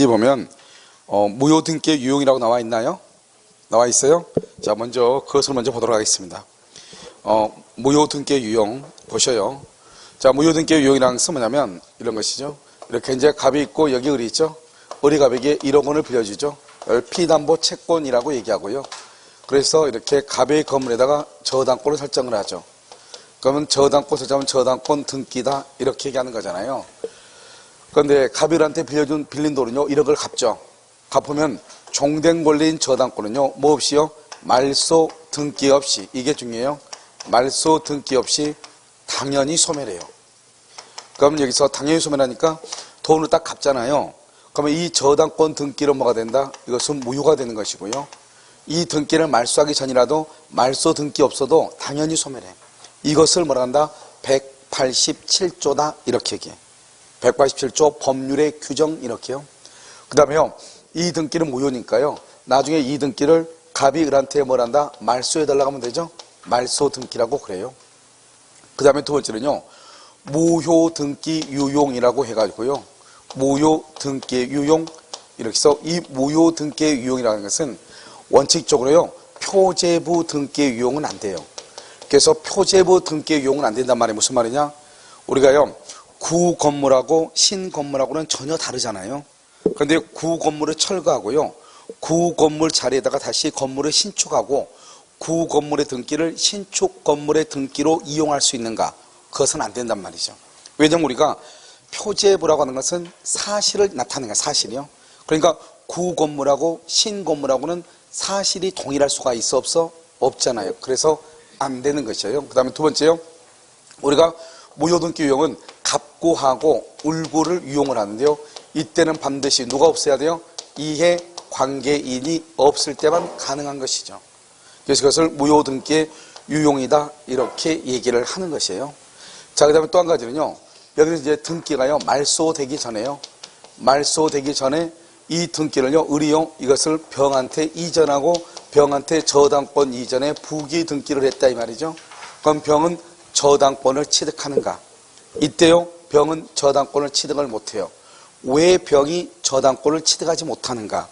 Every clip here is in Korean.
여기 보면 무효 등기의 유용이라고 나와 있나요? 나와 있어요? 자, 먼저 그것을 먼저 보도록 하겠습니다. 무효 등기의 유용 보셔요. 자, 무효 등기의 유용이라는 것은 뭐냐면 이런 것이죠. 이렇게 이제 갑이 있고 여기 을이 있죠. 을이 갑에게 1억 원을 빌려주죠. 피담보 채권이라고 얘기하고요. 그래서 이렇게 갑의 건물에다가 저당권을 설정을 하죠. 그러면 저당권 설정하면 저당권 등기다 이렇게 얘기하는 거잖아요. 그런데 갑일한테 빌린 돈은요 1억을 갚죠. 갚으면 종된 권리인 저당권은요 뭐 없이요? 말소 등기 없이, 이게 중요해요. 말소 등기 없이 당연히 소멸해요. 그러면 여기서 당연히 소멸하니까 돈을 딱 갚잖아요. 그러면 이 저당권 등기로 뭐가 된다? 이것은 무효가 되는 것이고요. 이 등기를 말소하기 전이라도 말소 등기 없어도 당연히 소멸해. 이것을 뭐라 한다? 187조다 이렇게 얘기해. 187조 법률의 규정 이렇게요. 그 다음에요. 이 등기는 무효니까요. 나중에 이 등기를 갑이 을한테 뭘 한다? 말소해달라고 하면 되죠. 말소 등기라고 그래요. 그 다음에 두 번째는요. 무효 등기 유용이라고 해가지고요. 무효 등기의 유용 이렇게 해서 이 무효 등기의 유용이라는 것은 원칙적으로요. 표제부 등기의 유용은 안 돼요. 그래서 표제부 등기의 유용은 안 된단 말이에요. 무슨 말이냐? 우리가요. 구 건물하고 신 건물하고는 전혀 다르잖아요. 그런데 구 건물을 철거하고요. 구 건물 자리에다가 다시 건물을 신축하고 구 건물의 등기를 신축 건물의 등기로 이용할 수 있는가? 그것은 안 된단 말이죠. 왜냐면 우리가 표제부라고 하는 것은 사실을 나타내는 거예요. 사실이요. 그러니까 구 건물하고 신 건물하고는 사실이 동일할 수가 있어 없어? 없잖아요. 그래서 안 되는 것이에요. 그 다음에 두 번째요. 우리가 무효등기 유용은 갑구하고 을구를 유용을 하는데요. 이때는 반드시 누가 없어야 돼요? 이해 관계인이 없을 때만 가능한 것이죠. 그래서 그것을 무효등기의 유용이다 이렇게 얘기를 하는 것이에요. 자, 그 다음에 또 한 가지는요. 여기서 이제 등기가요. 말소되기 전에요. 말소되기 전에 이 등기를요. 을이요. 이것을 병한테 이전하고 병한테 저당권 이전에 부기 등기를 했다 이 말이죠. 그럼 병은 저당권을 취득하는가? 이때요. 병은 저당권을 취득을 못해요. 왜 병이 저당권을 취득하지 못하는가?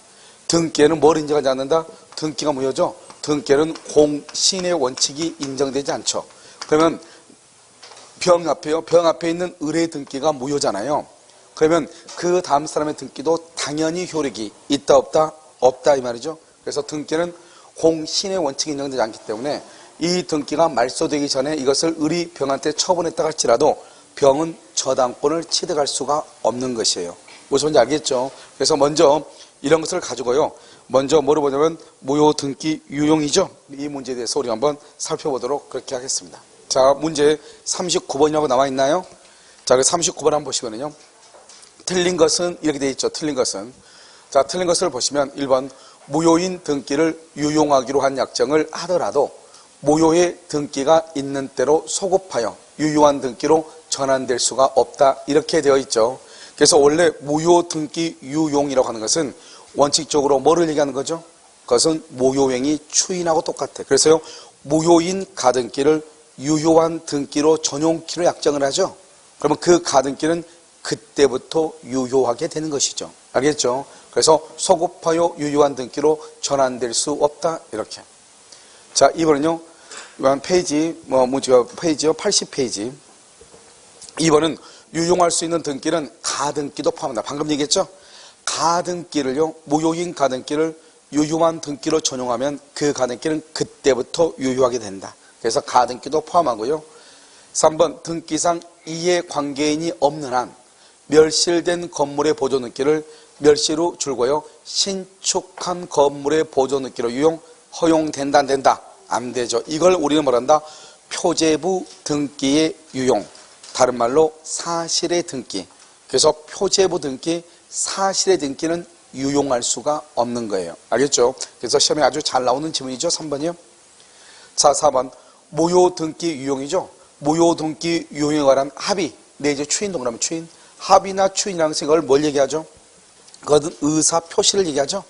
등기에는 뭘 인정하지 않는다? 등기가 무효죠. 등기에는 공신의 원칙이 인정되지 않죠. 그러면 병 앞에요. 병 앞에 있는 을의 등기가 무효잖아요. 그러면 그 다음 사람의 등기도 당연히 효력이 있다 없다? 없다 이 말이죠. 그래서 등기는 공신의 원칙이 인정되지 않기 때문에 이 등기가 말소되기 전에 이것을 을이 병한테 처분했다 할지라도 병은 저당권을 취득할 수가 없는 것이에요. 무슨 말인지 알겠죠? 그래서 먼저 이런 것을 가지고요. 먼저 뭐를 보냐면 무효 등기 유용이죠. 이 문제에 대해서 우리 한번 살펴보도록 그렇게 하겠습니다. 자, 문제 39번이라고 나와 있나요? 자, 그 39번 한번 보시면요. 틀린 것은 이렇게 되어 있죠. 틀린 것은. 자, 틀린 것을 보시면 1번 무효인 등기를 유용하기로 한 약정을 하더라도 무효의 등기가 있는 때로 소급하여 유효한 등기로 전환될 수가 없다. 이렇게 되어 있죠. 그래서 원래 무효 등기 유용이라고 하는 것은 원칙적으로 뭐를 얘기하는 거죠? 그것은 무효행위 추인하고 똑같아요. 그래서요. 무효인 가등기를 유효한 등기로 전용키로 약정을 하죠. 그러면 그 가등기는 그때부터 유효하게 되는 것이죠. 알겠죠? 그래서 소급하여 유효한 등기로 전환될 수 없다. 이렇게. 자, 이번은요. 이번 페이지, 페이지요. 80페이지. 2번은 유용할 수 있는 등기는 가등기도 포함한다. 방금 얘기했죠? 가등기를요. 무효인 가등기를 유효한 등기로 전용하면 그 가등기는 그때부터 유효하게 된다. 그래서 가등기도 포함하고요. 3번 등기상 이해관계인이 없는 한 멸실된 건물의 보존등기를 멸실 후 줄고요. 신축한 건물의 보존등기로 허용된다 안 된다? 안 되죠. 이걸 우리는 뭐란다? 표제부 등기의 유용. 다른 말로 사실의 등기. 그래서 표제부 등기, 사실의 등기는 유용할 수가 없는 거예요. 알겠죠? 그래서 시험에 아주 잘 나오는 지문이죠. 3번이요. 자, 4번 무효 등기 유용이죠. 무효 등기 유용에 관한 합의 내지 추인 동그라미 추인. 합의나 추인이라는 것은 이걸 뭘 얘기하죠? 그것은 의사표시를 얘기하죠.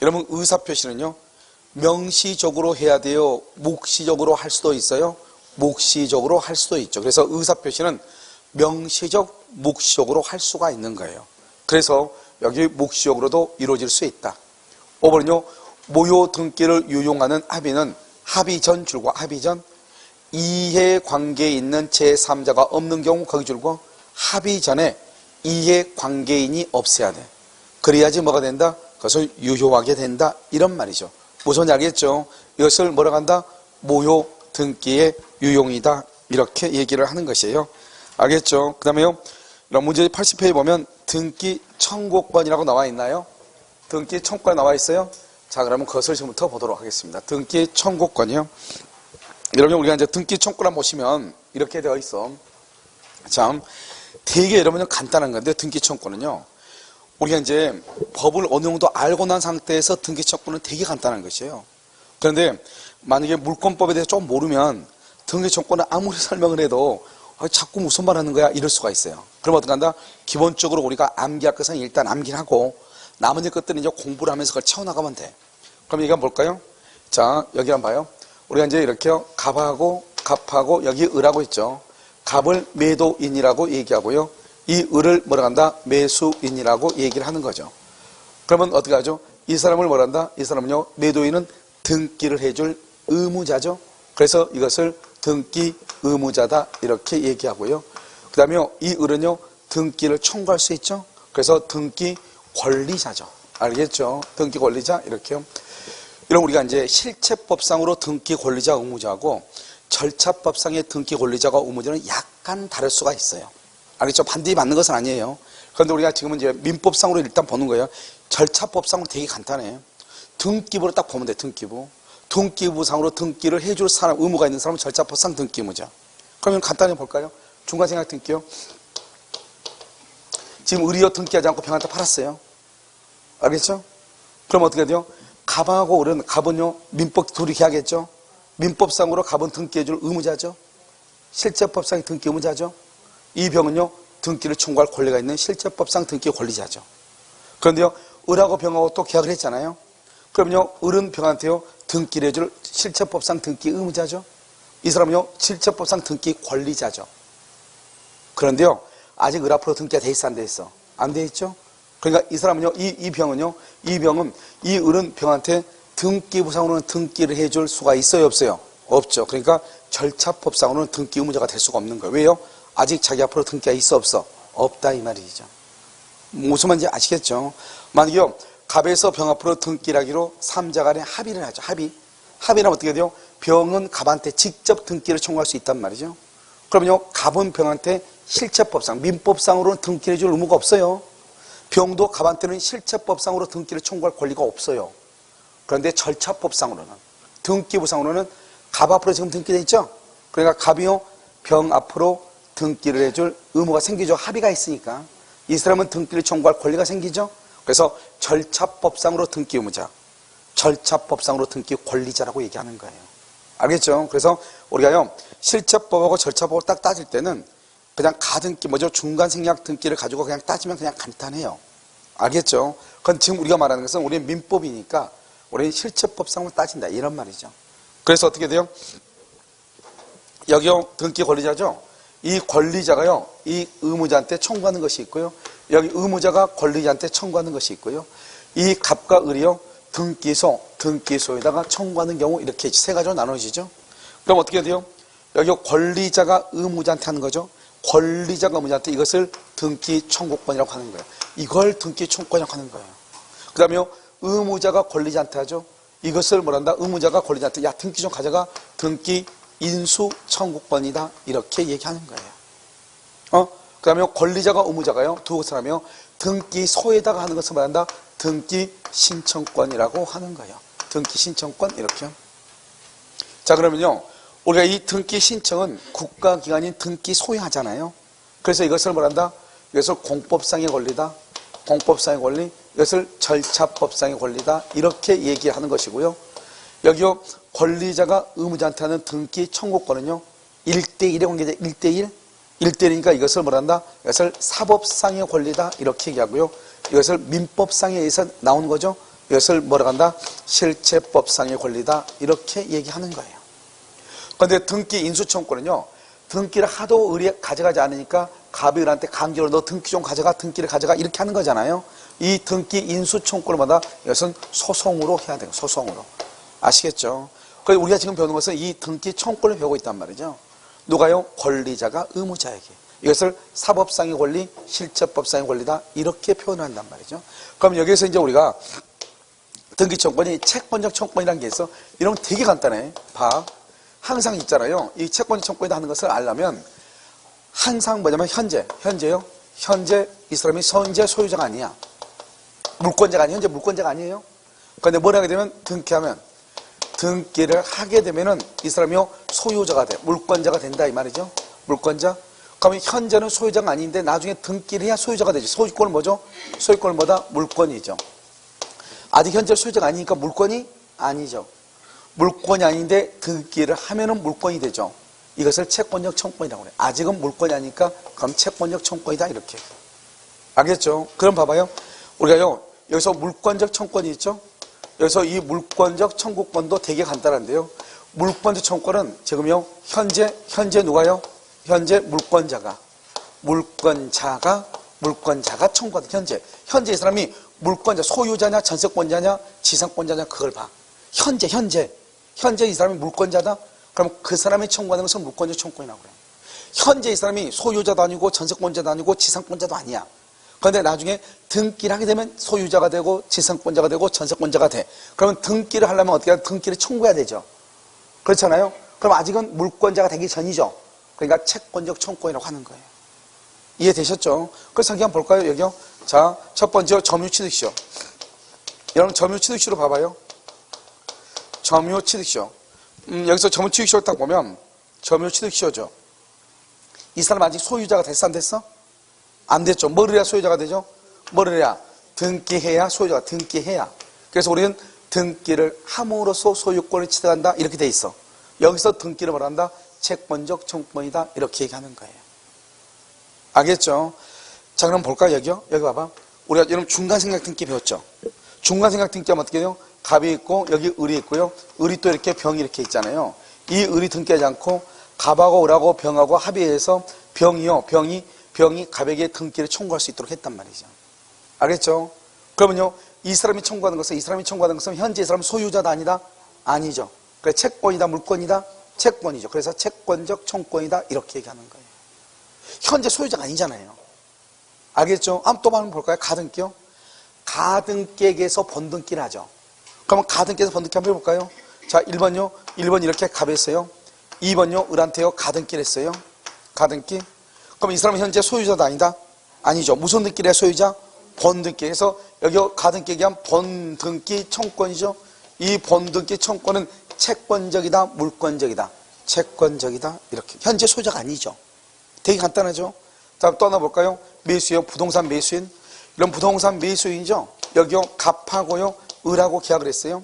여러분 의사표시는요. 명시적으로 해야 돼요. 묵시적으로 할 수도 있어요. 묵시적으로 할 수도 있죠. 그래서 의사표시는 명시적, 묵시적으로 할 수가 있는 거예요. 그래서 여기 묵시적으로도 이루어질 수 있다. 5번은요, 모요 등기를 유용하는 합의는 합의 전 줄과 합의 전 이해관계에 있는 제3자가 없는 경우 거기 줄고 합의 전에 이해관계인이 없어야 돼. 그래야지 뭐가 된다? 그것을 유효하게 된다. 이런 말이죠. 무슨 알겠죠? 이것을 뭐라고 한다? 모요 등기의 유용이다. 이렇게 얘기를 하는 것이에요. 알겠죠? 그 다음에요. 이런 문제 80페이지 보면 등기 청구권이라고 나와 있나요? 등기 청구권 나와 있어요? 자, 그러면 그것을 지금부터 보도록 하겠습니다. 등기 청구권이요. 여러분, 우리가 이제 등기 청구권 보시면 이렇게 되어 있어. 참, 되게 여러분은 간단한 건데, 등기 청구권은요. 우리가 이제 법을 어느 정도 알고 난 상태에서 등기 청구는 되게 간단한 것이에요. 그런데 만약에 물권법에 대해서 좀 모르면 등기 청구는 아무리 설명을 해도 자꾸 무슨 말 하는 거야? 이럴 수가 있어요. 그럼 어떻게 한다? 기본적으로 우리가 암기할 것은 일단 암기를 하고 나머지 것들은 이제 공부를 하면서 그걸 채워나가면 돼. 그럼 여기가 뭘까요? 자, 여기 한번 봐요. 우리가 이제 이렇게 갑하고 여기 을하고 있죠. 갑을 매도인이라고 얘기하고요. 이 을을 뭐라 한다? 매수인이라고 얘기를 하는 거죠. 그러면 어떻게 하죠? 이 사람을 뭐라 한다? 이 사람은요, 매도인은 등기를 해줄 의무자죠. 그래서 이것을 등기 의무자다 이렇게 얘기하고요. 그 다음에 이 을은요, 등기를 청구할 수 있죠. 그래서 등기 권리자죠. 알겠죠? 등기 권리자 이렇게요. 이런 우리가 이제 실체법상으로 등기 권리자 의무자하고 절차법상의 등기 권리자가 의무자는 약간 다를 수가 있어요. 알겠죠? 반드시 맞는 것은 아니에요. 그런데 우리가 지금은 이제 민법상으로 일단 보는 거예요. 절차법상으로 되게 간단해요. 등기부로 딱 보면 돼. 등기부상으로 등기를 해줄 사람, 의무가 있는 사람은 절차법상 등기 의무자. 그러면 간단히 볼까요? 중간생각 등기요. 지금 을이요 등기하지 않고 병한테 팔았어요. 알겠죠? 그럼 어떻게 돼요? 갑하고 을은, 갑은요 민법 둘이 계약했죠. 민법상으로 갑은 등기해줄 의무자죠. 실제법상 등기 의무자죠. 이 병은요 등기를 청구할 권리가 있는 실제법상 등기 권리자죠. 그런데요 을하고 병하고 또 계약을 했잖아요. 그러면요 을은 병한테요 등기를 해줄 실체법상 등기 의무자죠. 이 사람은요 실체법상 등기 권리자죠. 그런데요 아직 을 앞으로 등기가 돼 있어 안 돼 있어? 안 돼 있죠. 그러니까 이 사람은요 이 병은 이 을은 병한테 등기부상으로는 등기를 해줄 수가 있어요 없어요? 없죠. 그러니까 절차법상으로는 등기 의무자가 될 수가 없는 거예요. 왜요? 아직 자기 앞으로 등기가 있어 없어? 없다 이 말이죠. 무슨 말인지 아시겠죠? 만약에 갑에서 병 앞으로 등기를 하기로 3자 간에 합의를 하죠. 합의는 어떻게 돼요? 병은 갑한테 직접 등기를 청구할 수 있단 말이죠. 그러면요 갑은 병한테 실체법상 민법상으로는 등기를 해줄 의무가 없어요. 병도 갑한테는 실체법상으로 등기를 청구할 권리가 없어요. 그런데 절차법상으로는 등기부상으로는 갑 앞으로 지금 등기되어 있죠. 그러니까 갑이요 병 앞으로 등기를 해줄 의무가 생기죠. 합의가 있으니까 이 사람은 등기를 청구할 권리가 생기죠. 그래서 절차법상으로 등기 의무자, 절차법상으로 등기 권리자라고 얘기하는 거예요. 알겠죠? 그래서 우리가요 실체법하고 절차법을 딱 따질 때는 그냥 가등기 뭐죠? 중간생략 등기를 가지고 그냥 따지면 그냥 간단해요. 알겠죠? 그건 지금 우리가 말하는 것은 우리는 민법이니까 우리는 실체법상으로 따진다 이런 말이죠. 그래서 어떻게 돼요? 여기요 등기 권리자죠? 이 권리자가요 이 의무자한테 청구하는 것이 있고요. 여기 의무자가 권리자한테 청구하는 것이 있고요. 이 갑과 을이요 등기소에다가 청구하는 경우 이렇게 세 가지로 나눠지죠. 그럼 어떻게 돼요? 여기 권리자가 의무자한테 하는 거죠. 권리자가 의무자한테 이것을 등기 청구권이라고 하는 거예요. 이걸 등기 청구권이라고 하는 거예요. 그 다음에 의무자가 권리자한테 하죠. 이것을 뭐란다? 의무자가 권리자한테 야 등기 좀 가져가. 등기 인수 청구권이다 이렇게 얘기하는 거예요. 그 다음에 권리자가 의무자가요 두 사람이요 등기소에다가 하는 것을 말한다. 등기 신청권이라고 하는 거예요. 등기 신청권 이렇게요. 자 그러면요 우리가 이 등기 신청은 국가기관인 등기소에 하잖아요. 그래서 이것을 뭐란다? 이것을 공법상의 권리다. 공법상의 권리. 이것을 절차법상의 권리다. 이렇게 얘기하는 것이고요. 여기요 권리자가 의무자한테 하는 등기 청구권은요 1대1의 관계자 1대1. 1대1이니까 이것을 뭐란다? 이것을 사법상의 권리다. 이렇게 얘기하고요. 이것을 민법상에 의해서 나온 거죠. 이것을 뭐라고 한다? 실체법상의 권리다. 이렇게 얘기하는 거예요. 그런데 등기 인수청구권은요 등기를 하도 을이 가져가지 않으니까 갑이 을한테 강제로 너 등기 좀 가져가 등기를 가져가 이렇게 하는 거잖아요. 이 등기 인수 청구권마다 이것은 소송으로 해야 돼요. 소송으로. 아시겠죠? 그래서 우리가 지금 배우는 것은 이 등기 청구권을 배우고 있단 말이죠. 누가요? 권리자가 의무자에게. 이것을 사법상의 권리, 실체법상의 권리다. 이렇게 표현한단 말이죠. 그럼 여기에서 이제 우리가 등기 청구권이 채권적 청구권이라는 게 있어. 이런 건 되게 간단해. 봐. 항상 있잖아요. 이 채권적 청구권이다 하는 것을 알려면 항상 뭐냐면 현재요. 현재 이 사람이 현재 소유자가 아니야. 물권자가 아니에요. 현재 물권자가 아니에요. 그런데 뭘 하게 되면 등기를 하게 되면은 이 사람이요 소유자가 돼. 물권자가 된다 이 말이죠. 물권자. 그러면 현재는 소유자가 아닌데 나중에 등기를 해야 소유자가 되지. 소유권은 뭐죠? 소유권은 뭐다? 물권이죠. 아직 현재 소유자가 아니니까 물권이 아니죠. 물권이 아닌데 등기를 하면은 물권이 되죠. 이것을 채권적 청구권이라고 그래요. 아직은 물권이 아니니까 그럼 채권적 청구권이다 이렇게. 알겠죠? 그럼 봐봐요. 우리가요 여기서 물권적 청구권이 있죠. 여기서 이 물권적 청구권도 되게 간단한데요. 물권적 청구권은 지금요 현재 누가요? 현재 물권자가 청구하는 현재 이 사람이 물권자 소유자냐 전세권자냐 지상권자냐 그걸 봐. 현재 이 사람이 물권자다. 그럼 그 사람이 청구하는 것은 물권적 청구권이라고 그래요. 현재 이 사람이 소유자도 아니고 전세권자도 아니고 지상권자도 아니야. 그런데 나중에 등기를 하게 되면 소유자가 되고 지상권자가 되고 전세권자가 돼. 그러면 등기를 하려면 어떻게 하면 등기를 청구해야 되죠. 그렇잖아요. 그럼 아직은 물권자가 되기 전이죠. 그러니까 채권적 청구권이라고 하는 거예요. 이해되셨죠? 그래서 한번 볼까요? 여기요. 자, 첫 번째 점유취득시효. 여러분 점유취득시효로 봐봐요. 점유취득시효. 여기서 점유취득시효를 딱 보면 점유취득시효죠. 이 사람 아직 소유자가 됐어 안 됐어? 안 됐죠. 뭐를 해야 소유자가 되죠? 뭐를 해야? 등기해야 소유자가 등기해야. 그래서 우리는 등기를 함으로써 소유권을 취득한다 이렇게 돼 있어. 여기서 등기를 말한다. 채권적 청구권이다 이렇게 얘기하는 거예요. 알겠죠? 자 그럼 볼까요? 여기요. 여기 봐봐. 우리가 여러분 중간생각 등기 배웠죠? 중간생각 등기하면 어떻게 돼요? 갑이 있고 여기 을이 있고요. 을이 또 이렇게 병이 이렇게 있잖아요. 이 을이 등기하지 않고 갑하고 을하고 병하고 합의해서 병이 갑에게 등기를 청구할 수 있도록 했단 말이죠. 알겠죠? 그러면요. 이 사람이 청구하는 것은 현재 이 사람은 소유자다 아니다? 아니죠. 그래 채권이다 물권이다? 채권이죠. 그래서 채권적 청구권이다 이렇게 얘기하는 거예요. 현재 소유자가 아니잖아요. 알겠죠? 또 한번 볼까요? 가등기요. 가등기에게서 본등기를 하죠. 그러면 가등기에서 본등기 한번 해볼까요? 자 1번요. 1번 이렇게 갑했어요. 2번요. 을한테요. 가등기를 했어요. 가등기. 그럼 이 사람은 현재 소유자도 아니다? 아니죠. 무슨 등기를 해 소유자? 본등기. 그래서 여기 가등기에 의한 본등기 청구권이죠. 이 본등기 청구권은 채권적이다 물권적이다? 채권적이다 이렇게. 현재 소유자가 아니죠. 되게 간단하죠. 자 떠나볼까요? 매수요. 부동산 매수인. 이런 부동산 매수인이죠. 여기요. 갑하고요. 을하고 계약을 했어요.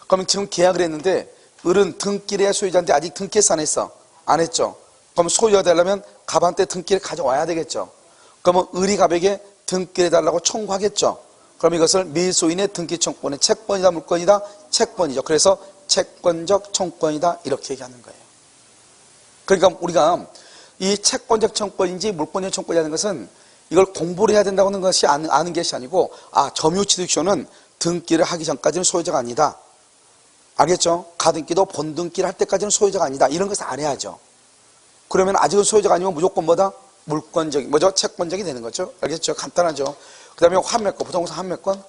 그러면 지금 계약을 했는데 을은 등기를 해야 소유자인데 아직 등기했어 안 했어? 안 했죠. 그럼 소유가 되려면 갑한테 등기를 가져와야 되겠죠. 그러면 을이 갑에게 등기를 해달라고 청구하겠죠. 그럼 이것을 매수인의 등기 청구권은 채권이다 물권이다? 채권이죠. 그래서 채권적 청구권이다 이렇게 얘기하는 거예요. 그러니까 우리가 이 채권적 청구권인지 물권적 청구권이라는 것은 이걸 공부를 해야 된다고 하는 것이 아는 것이 아니고 점유취득시효는 등기를 하기 전까지는 소유자가 아니다. 알겠죠? 가등기도 본등기를 할 때까지는 소유자가 아니다. 이런 것을 알아야죠. 그러면 아직은 소유자가 아니면 무조건 뭐다? 물권적이, 뭐죠? 채권적이 되는 거죠. 알겠죠? 간단하죠. 그 다음에 환매권, 부동산 환매권.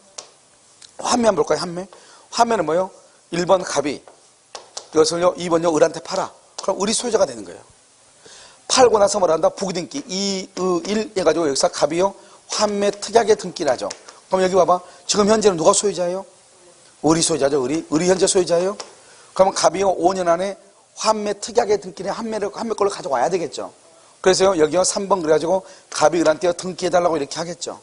환매 한번 볼까요? 환매는 뭐요? 1번 갑이, 이것을요, 2번요, 을한테 팔아. 그럼 을이 소유자가 되는 거예요. 팔고 나서 뭘 한다? 부기등기, 2, 1 해가지고 여기서 갑이요, 환매 특약에 등기를 하죠. 그럼 여기 봐봐. 지금 현재는 누가 소유자예요? 을이 소유자죠, 을이. 을이 현재 소유자예요? 그러면 갑이요, 5년 안에 환매 특약에 등기를 환매권을 가져와야 되겠죠. 그래서 여기요 3번 그래가지고 갑이 을한테 등기해달라고 이렇게 하겠죠.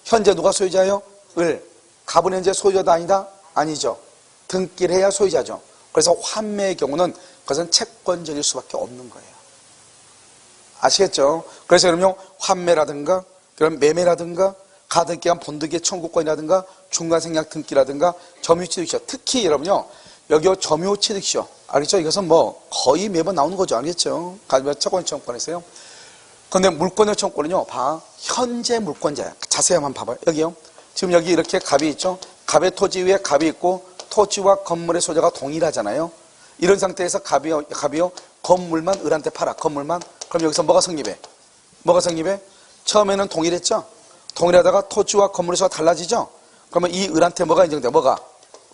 현재 누가 소유자예요? 을. 갑은 현재 소유자도 아니다? 아니죠. 등기를 해야 소유자죠. 그래서 환매의 경우는 그것은 채권적일 수밖에 없는 거예요. 아시겠죠? 그래서 그럼요 환매라든가 그런 매매라든가 가등기한 본등기의 청구권이라든가 중간생략 등기라든가 점유취득시효. 특히 여러분요 여기요 점유취득시효. 알겠죠? 이것은 뭐 거의 매번 나오는 거죠. 알겠죠? 채권 청구권에서요. 그런데 물권의 청구권은요. 봐. 현재 물권자야. 자세히 한번 봐봐요. 여기요. 지금 여기 이렇게 갑이 있죠. 갑의 토지 위에 갑이 있고 토지와 건물의 소재가 동일하잖아요. 이런 상태에서 갑이요 건물만 을한테 팔아. 건물만. 그럼 여기서 뭐가 성립해? 뭐가 성립해? 처음에는 동일했죠. 동일하다가 토지와 건물의 소재가 달라지죠. 그러면 이 을한테 뭐가 인정돼? 뭐가?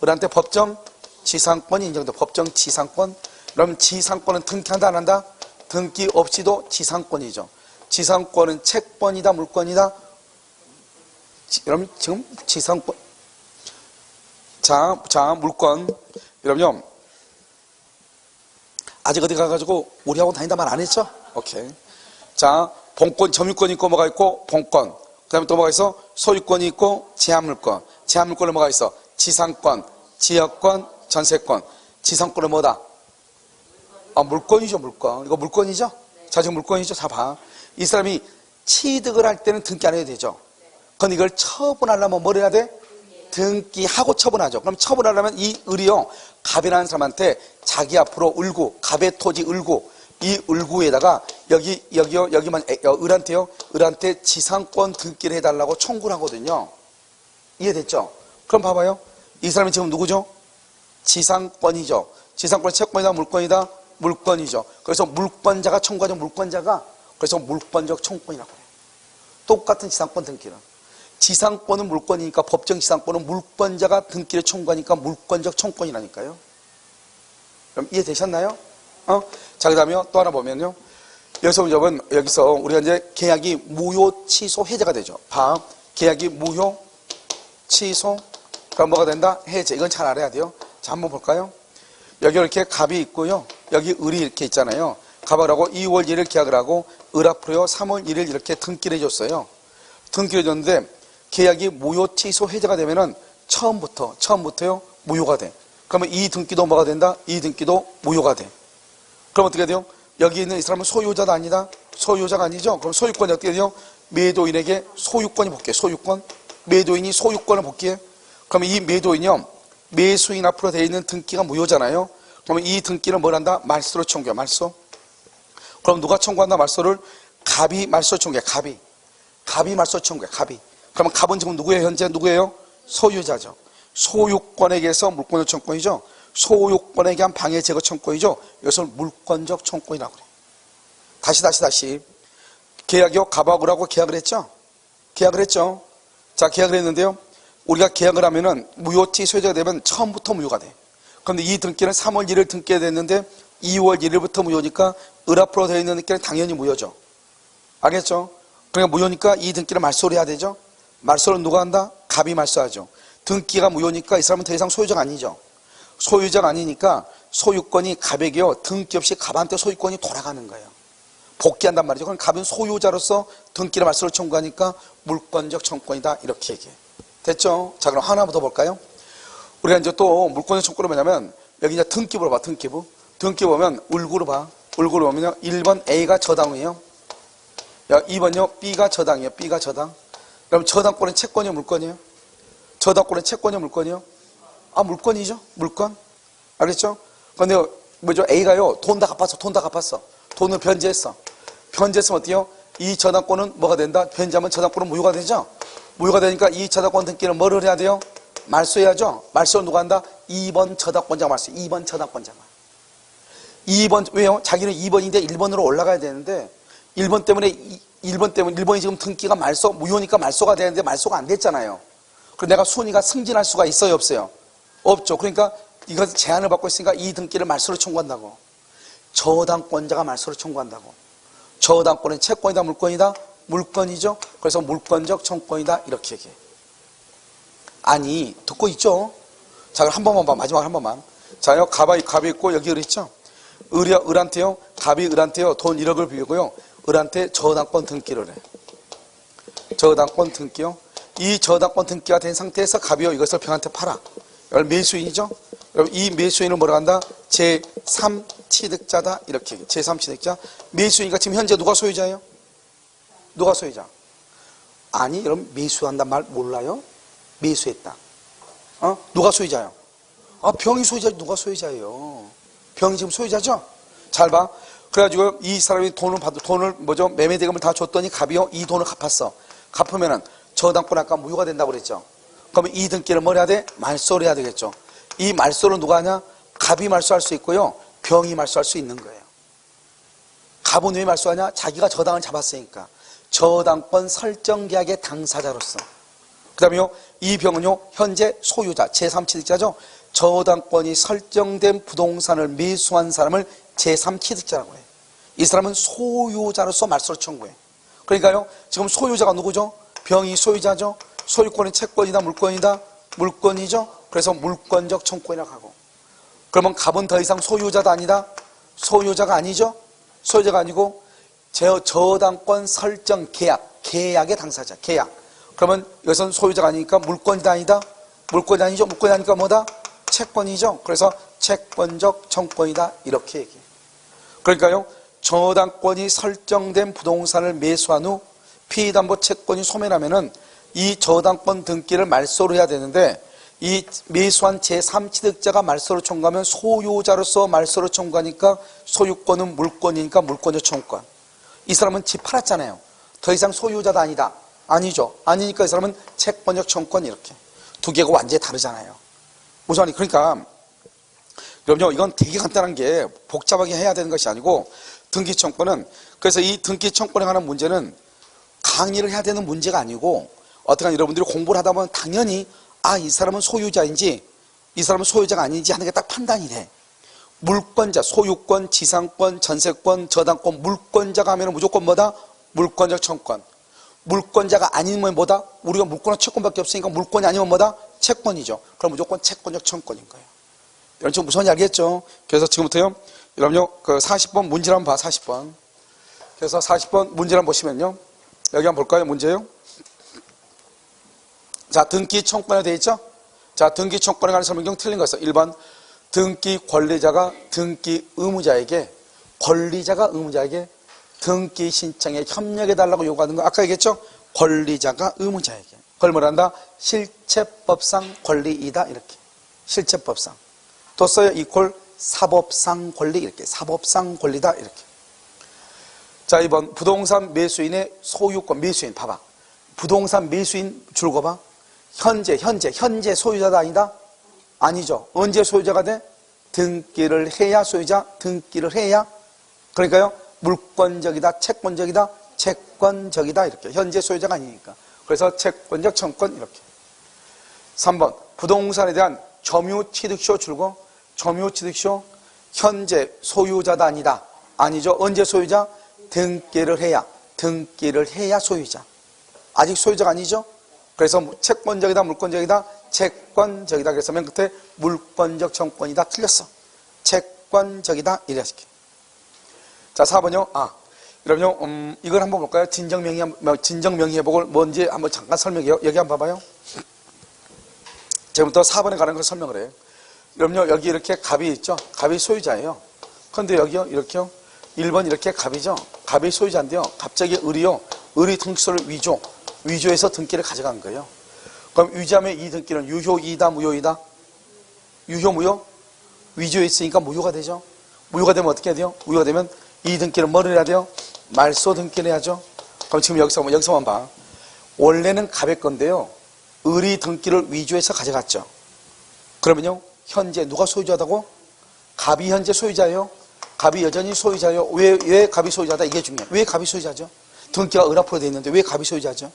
을한테 법정 지상권이 인정돼. 법정 지상권. 그럼 지상권은 등기한다 안 한다? 등기 없이도 지상권이죠. 지상권은 채권이다 물권이다? 여러분 지금 지상권. 자 물권. 여러분요 아직 어디 가가지고 우리하고 다닌다 말 안 했죠? 오케이. 자 본권 점유권이 있고 뭐가 있고 본권. 그 다음에 또 뭐가 있어? 소유권이 있고 제한물권. 제한물권은 뭐가 있어? 지상권, 지역권, 전세권. 지상권은 뭐다? 물권이죠, 물권. 이거 물권이죠? 자, 지금 물권이죠? 자, 봐. 이 사람이 취득을 할 때는 등기 안 해도 되죠? 그럼 이걸 처분하려면 뭘 해야 돼? 등기하고 처분하죠. 그럼 처분하려면 이 을이요, 갑이라는 사람한테 자기 앞으로 을구, 갑의 토지 을구, 이 을구에다가 여기만, 을한테 지상권 등기를 해달라고 청구를 하거든요. 이해됐죠? 그럼 봐봐요. 이 사람이 지금 누구죠? 지상권이죠. 지상권 채권이다, 물권이다? 물권이죠. 그래서 물권자가 청구하죠. 물권자가. 그래서 물권적 청구권이라고 해요. 똑같은 지상권 등기는. 지상권은 물권이니까 법정 지상권은 물권자가 등기를 청구하니까 물권적 청구권이라니까요. 그럼 이해되셨나요? 자, 그 다음에 또 하나 보면요. 여기서 우리가 이제 계약이 무효, 취소, 해제가 되죠. 계약이 무효, 취소, 그럼 뭐가 된다? 해제. 이건 잘 알아야 돼요. 자, 한번 볼까요? 여기 이렇게 갑이 있고요. 여기 을이 이렇게 있잖아요. 갑을 하고 2월 1일 계약을 하고 을 앞으로요 3월 1일 이렇게 등기를 해줬어요. 등기를 해줬는데 계약이 무효, 취소, 해제가 되면은 처음부터요 무효가 돼. 그러면 이 등기도 뭐가 된다? 이 등기도 무효가 돼. 그럼 어떻게 돼요? 여기 있는 이 사람은 소유자도 아니다? 소유자가 아니죠? 그럼 소유권이 어떻게 돼요? 매도인에게 소유권이 복귀해. 소유권. 매도인이 소유권을 복귀해. 그러면 이 매도인이요 매수인 앞으로 되어 있는 등기가 무효잖아요. 그러면 이 등기를 뭘 한다? 말소로 청구해. 말소. 그럼 누가 청구한다? 말소를? 갑이 말소 청구해. 갑이 말소 청구해. 갑이. 그러면 갑은 지금 누구예요? 현재 누구예요? 소유자죠. 소유권에게서 물권적 청구이죠. 소유권에게 한 방해 제거 청구이죠. 이것을 물권적 청구이라고 그래요. 다시. 계약이요. 갑하고 을하고 계약을 했죠. 자, 계약을 했는데요. 우리가 계약을 하면은 무효치 소유자가 되면 처음부터 무효가 돼. 그런데 이 등기는 3월 1일 등기가 됐는데 2월 1일부터 무효니까 을 앞으로 되어 있는 등기는 당연히 무효죠. 알겠죠? 그러니까 무효니까 이 등기를 말소를 해야 되죠. 말소를 누가 한다? 갑이 말소하죠. 등기가 무효니까 이 사람은 더 이상 소유자가 아니죠. 소유자가 아니니까 소유권이 갑에게요. 등기 없이 갑한테 소유권이 돌아가는 거예요. 복귀한단 말이죠. 그럼 갑은 소유자로서 등기를 말소를 청구하니까 물권적 청구권이다. 이렇게 얘기해. 됐죠? 자, 그럼 하나 더 볼까요? 우리가 이제 또 물권적 청구는 뭐냐면 여기 이제 등기부로 봐. 등기부 보면 을구로 봐. 을구로 보면요. 1번 A가 저당이에요. 2번요. B가 저당이에요. B가 저당. 그럼 저당권은 채권이에요, 물권이에요? 저당권은 채권이에요, 물권이에요? 물권이죠. 물권. 알겠죠? 근데 뭐죠? A가요. 돈 다 갚았어. 돈을 변제했어. 변제했으면 어때요? 이 저당권은 뭐가 된다? 변제하면 저당권은 무효가 되죠? 무효가 되니까 이 저당권 등기를 뭐를 해야 돼요? 말소해야죠. 말소를 누가 한다? 2번 저당권자가 말소. 2번 저당권자가. 2번 왜요? 자기는 2번인데 1번으로 올라가야 되는데 1번 때문에 1번이 지금 등기가 무효니까 말소가 되는데 말소가 안 됐잖아요. 그럼 내가 순위가 승진할 수가 있어요, 없어요? 없죠. 그러니까 이것을 제한을 받고 있으니까 이 등기를 말소로 청구한다고. 저당권자가 말소로 청구한다고. 저당권은 채권이다, 물권이다? 물권이죠. 그래서 물권적 청구권이다. 이렇게 얘기해. 아니, 듣고 있죠? 자, 그럼 한 번만 봐. 마지막 한 번만. 자요, 갑이 있고 여기 을 있죠? 을한테요, 갑이 을한테요, 돈 1억을 빌고요. 을한테 저당권 등기를 해. 저당권 등기요. 이 저당권 등기가 된 상태에서 갑이요, 이것을 병한테 팔아. 이걸 매수인이죠? 그럼 이 매수인을 뭐라고 한다? 제3취득자다. 이렇게 얘기해. 제3취득자. 매수인이니까 지금 현재 누가 소유자예요? 누가 소유자? 아니, 여러분 매수한단 말 몰라요? 매수했다. 누가 소유자예요? 병이 소유자, 누가 소유자예요? 병이 지금 소유자죠? 잘 봐. 그래가지고 이 사람이 돈을 매매대금을 다 줬더니 갑이요, 이 돈을 갚았어. 갚으면은 저당권 아까 무효가 된다고 그랬죠. 그러면 이 등기를 뭘 해야 돼? 말소를 해야 되겠죠. 이 말소를 누가 하냐? 갑이 말소할 수 있고요. 병이 말소할 수 있는 거예요. 갑은 왜 말소하냐? 자기가 저당을 잡았으니까. 저당권 설정 계약의 당사자로서. 그 다음에요, 이 병은요, 현재 소유자, 제3취득자죠. 저당권이 설정된 부동산을 매수한 사람을 제3취득자라고 해요. 이 사람은 소유자로서 말소를 청구해. 그러니까요, 지금 소유자가 누구죠? 병이 소유자죠. 소유권이 채권이다, 물권이다? 물권이죠. 그래서 물권적 청구권이라고 하고. 그러면 갑은 더 이상 소유자도 아니다? 소유자가 아니죠. 소유자가 아니고 저당권 설정 계약, 계약의 당사자, 계약. 그러면 이것은 소유자가 아니니까 물권이다 아니다? 물권이 아니죠. 물권이 아니니까 뭐다? 채권이죠. 그래서 채권적 청구권이다 이렇게 얘기해요. 그러니까요, 저당권이 설정된 부동산을 매수한 후 피담보 채권이 소멸하면은 이 저당권 등기를 말소를 해야 되는데, 이 매수한 제3취득자가 말소를 청구하면 소유자로서 말소를 청구하니까 소유권은 물권이니까 물권적 청구권. 이 사람은 집 팔았잖아요. 더 이상 소유자도 아니다. 아니죠. 아니니까 이 사람은 채권적 청구권. 이렇게 두 개가 완전히 다르잖아요. 우선 그러니까 여러분요, 이건 되게 간단한 게 복잡하게 해야 되는 것이 아니고, 등기청구는, 그래서 이 등기청구에 관한 문제는 강의를 해야 되는 문제가 아니고, 어떻게 여러분들이 공부를 하다 보면 당연히 이 사람은 소유자인지 이 사람은 소유자가 아닌지 하는 게 딱 판단이 돼. 물권자, 소유권, 지상권, 전세권, 저당권, 물권자가 하면 무조건 뭐다? 물권적 청구권. 물권자가 아니면 뭐다? 우리가 물권과 채권밖에 없으니까 물권이 아니면 뭐다? 채권이죠. 그럼 무조건 채권적 청구권인 거예요. 여러분 지금 무슨 말인지 알겠죠? 그래서 지금부터요, 여러분요, 그 40번 문제를 한번 봐, 40번. 그래서 40번 문제를 한번 보시면요, 여기 한번 볼까요? 문제요. 자, 등기 청구권에 되어 있죠? 자, 등기 청구권에 관한 설명 중 틀린 거 있어. 1번, 등기 권리자가 등기 의무자에게, 권리자가 의무자에게 등기 신청에 협력해달라고 요구하는 거 아까 얘기했죠? 권리자가 의무자에게. 그걸 뭐란다? 실체법상 권리이다. 이렇게. 실체법상. 또 써요. 이퀄 사법상 권리. 이렇게. 사법상 권리다. 이렇게. 자, 2번, 부동산 매수인의 소유권. 매수인. 봐봐. 부동산 매수인 줄 거 봐. 현재 소유자도 아니다? 아니죠. 언제 소유자가 돼? 등기를 해야 소유자, 등기를 해야. 그러니까요, 물권적이다, 채권적이다, 채권적이다, 이렇게. 현재 소유자가 아니니까. 그래서 채권적 청구권, 이렇게. 3번, 부동산에 대한 점유취득쇼 줄고, 점유취득쇼, 현재 소유자도 아니다. 아니죠. 언제 소유자? 등기를 해야 소유자. 아직 소유자가 아니죠? 그래서 채권적이다, 물권적이다, 채권적이다. 그래서 맨 끝에 물권적 청구권이다. 틀렸어. 채권적이다. 이렇게. 자, 4번요. 여러분요, 이걸 한번 볼까요? 진정명의 회복을 뭔지 한번 잠깐 설명해요. 여기 한번 봐봐요. 지금부터 4번에 관한 걸 설명을 해요. 여러분요, 여기 이렇게 갑이 있죠? 갑이 소유자예요. 그런데 여기요, 이렇게요. 1번 이렇게 갑이죠? 갑이 소유자인데요. 갑자기 을이 등기소를 위조해서 등기를 가져간 거예요. 그럼 위조하면 이 등기는 유효이다, 무효이다? 유효, 위조했으니까 무효가 되죠. 무효가 되면 어떻게 해야 돼요? 무효가 되면 이 등기는 뭐를 해야 돼요? 말소 등기를 해야죠. 그럼 지금 여기서만 봐. 원래는 갑의 건데요, 을이 등기를 위조해서 가져갔죠. 그러면요, 현재 누가 소유자다고? 갑이 현재 소유자예요. 갑이 여전히 소유자예요. 왜 갑이 소유자다? 이게 중요해요. 왜 갑이 소유자죠? 등기가 을 앞으로 돼 있는데 왜 갑이 소유자죠?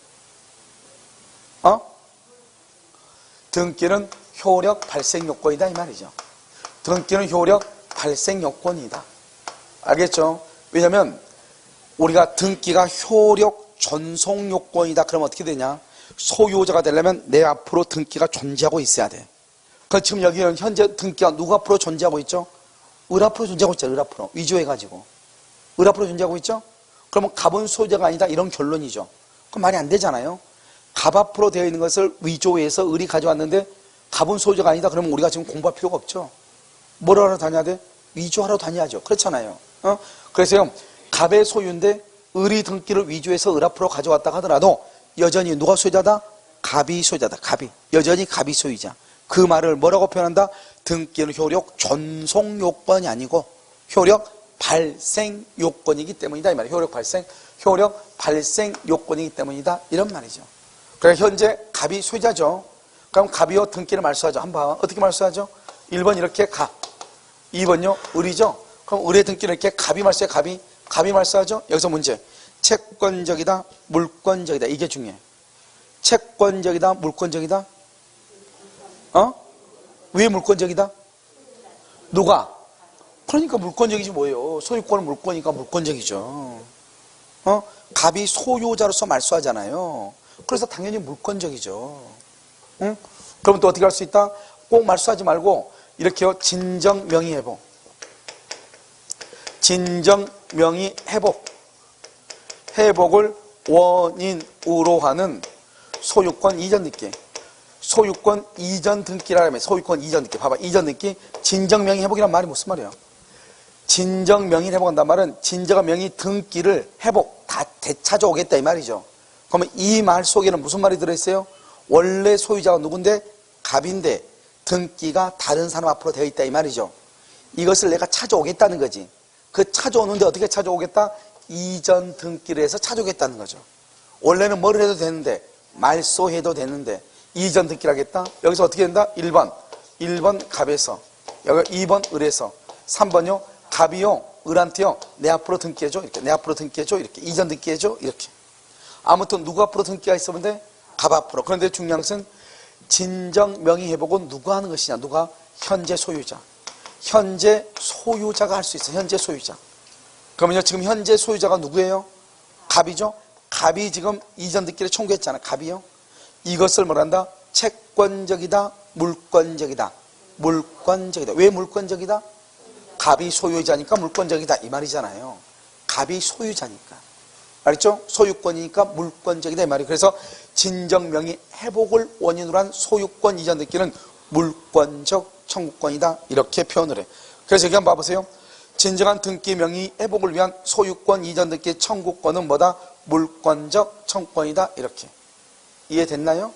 등기는 효력 발생 요건이다, 이 말이죠. 등기는 효력 발생 요건이다. 알겠죠? 왜냐면 우리가 등기가 효력 전송 요건이다. 그러면 어떻게 되냐? 소유자가 되려면 내 앞으로 등기가 존재하고 있어야 돼. 그럼 지금 여기는 현재 등기가 누구 앞으로 존재하고 있죠? 을 앞으로 존재하고 있죠. 을 앞으로. 위조해가지고. 을 앞으로 존재하고 있죠? 그러면 갑은 소유자가 아니다. 이런 결론이죠. 그럼 말이 안 되잖아요. 갑 앞으로 되어 있는 것을 위조해서 을이 가져왔는데 갑은 소유자가 아니다. 그러면 우리가 지금 공부할 필요가 없죠. 뭘 하러 다녀야 돼? 위조하러 다녀야죠. 그렇잖아요. 그래서요, 갑의 소유인데 을이 등기를 위조해서 을 앞으로 가져왔다 하더라도 여전히 누가 소유자다? 갑이 소유자다. 갑이. 여전히 갑이 소유자. 그 말을 뭐라고 표현한다? 등기는 효력 전송 요건이 아니고 효력 발생 요건이기 때문이다. 이 말이에요. 효력 발생 요건이기 때문이다. 이런 말이죠. 그래 현재 갑이 소유자죠. 그럼 갑이요 등기를 말소하죠. 한번 봐. 어떻게 말소하죠? 1번 이렇게 갑, 2번요 을이죠. 그럼 을의 등기를 이렇게 갑이 말소해. 갑이 말소하죠. 여기서 문제. 채권적이다 물권적이다. 이게 중요해. 채권적이다 물권적이다. 왜 물권적이다? 누가? 그러니까 물권적이지 뭐예요. 소유권은 물권이니까 물권적이죠. 갑이 소유자로서 말소하잖아요. 그래서 당연히 물권적이죠. 응? 그러면 또 어떻게 할 수 있다? 꼭 말소하지 말고 이렇게요. 진정명의회복. 진정명의회복. 회복을 원인으로 하는 소유권 이전 등기. 소유권 이전 등기라면 소유권 이전 등기. 봐봐. 이전 등기. 진정명의회복이란 말이 무슨 말이에요? 진정명의를 회복한단 말은 진정한 명의 등기를 회복, 다 되찾아오겠다 이 말이죠. 그러면 이 말 속에는 무슨 말이 들어있어요? 원래 소유자가 누군데? 갑인데 등기가 다른 사람 앞으로 되어 있다 이 말이죠. 이것을 내가 찾아오겠다는 거지. 그 찾아오는데 어떻게 찾아오겠다? 이전 등기를 해서 찾아오겠다는 거죠. 원래는 뭘 해도 되는데 말소해도 되는데 이전 등기를 하겠다? 여기서 어떻게 된다? 1번 갑에서, 여기 2번 을에서, 3번요 갑이요 을한테요 내 앞으로 등기해줘 이렇게, 내 앞으로 등기해줘 이렇게, 이전 등기해줘 이렇게. 아무튼 누구 앞으로 등기가 있으면 돼? 갑 앞으로. 그런데 중요한 것은 진정명의회복은 누가 하는 것이냐? 누가? 현재 소유자. 현재 소유자가 할 수 있어. 현재 소유자. 그러면요 지금 현재 소유자가 누구예요? 갑이죠. 갑이 지금 이전 등기를 청구했잖아. 갑이요. 이것을 뭐란다? 채권적이다 물권적이다. 물권적이다. 왜 물권적이다? 갑이 소유자니까 물권적이다 이 말이잖아요. 갑이 소유자니까. 알겠죠? 소유권이니까 물권적이다 이 말이에요. 그래서 진정명의 회복을 원인으로 한 소유권 이전 등기는 물권적 청구권이다 이렇게 표현을 해. 그래서 여기 한번 봐보세요. 진정한 등기 명의 회복을 위한 소유권 이전 등기 청구권은 뭐다? 물권적 청구권이다 이렇게. 이해됐나요?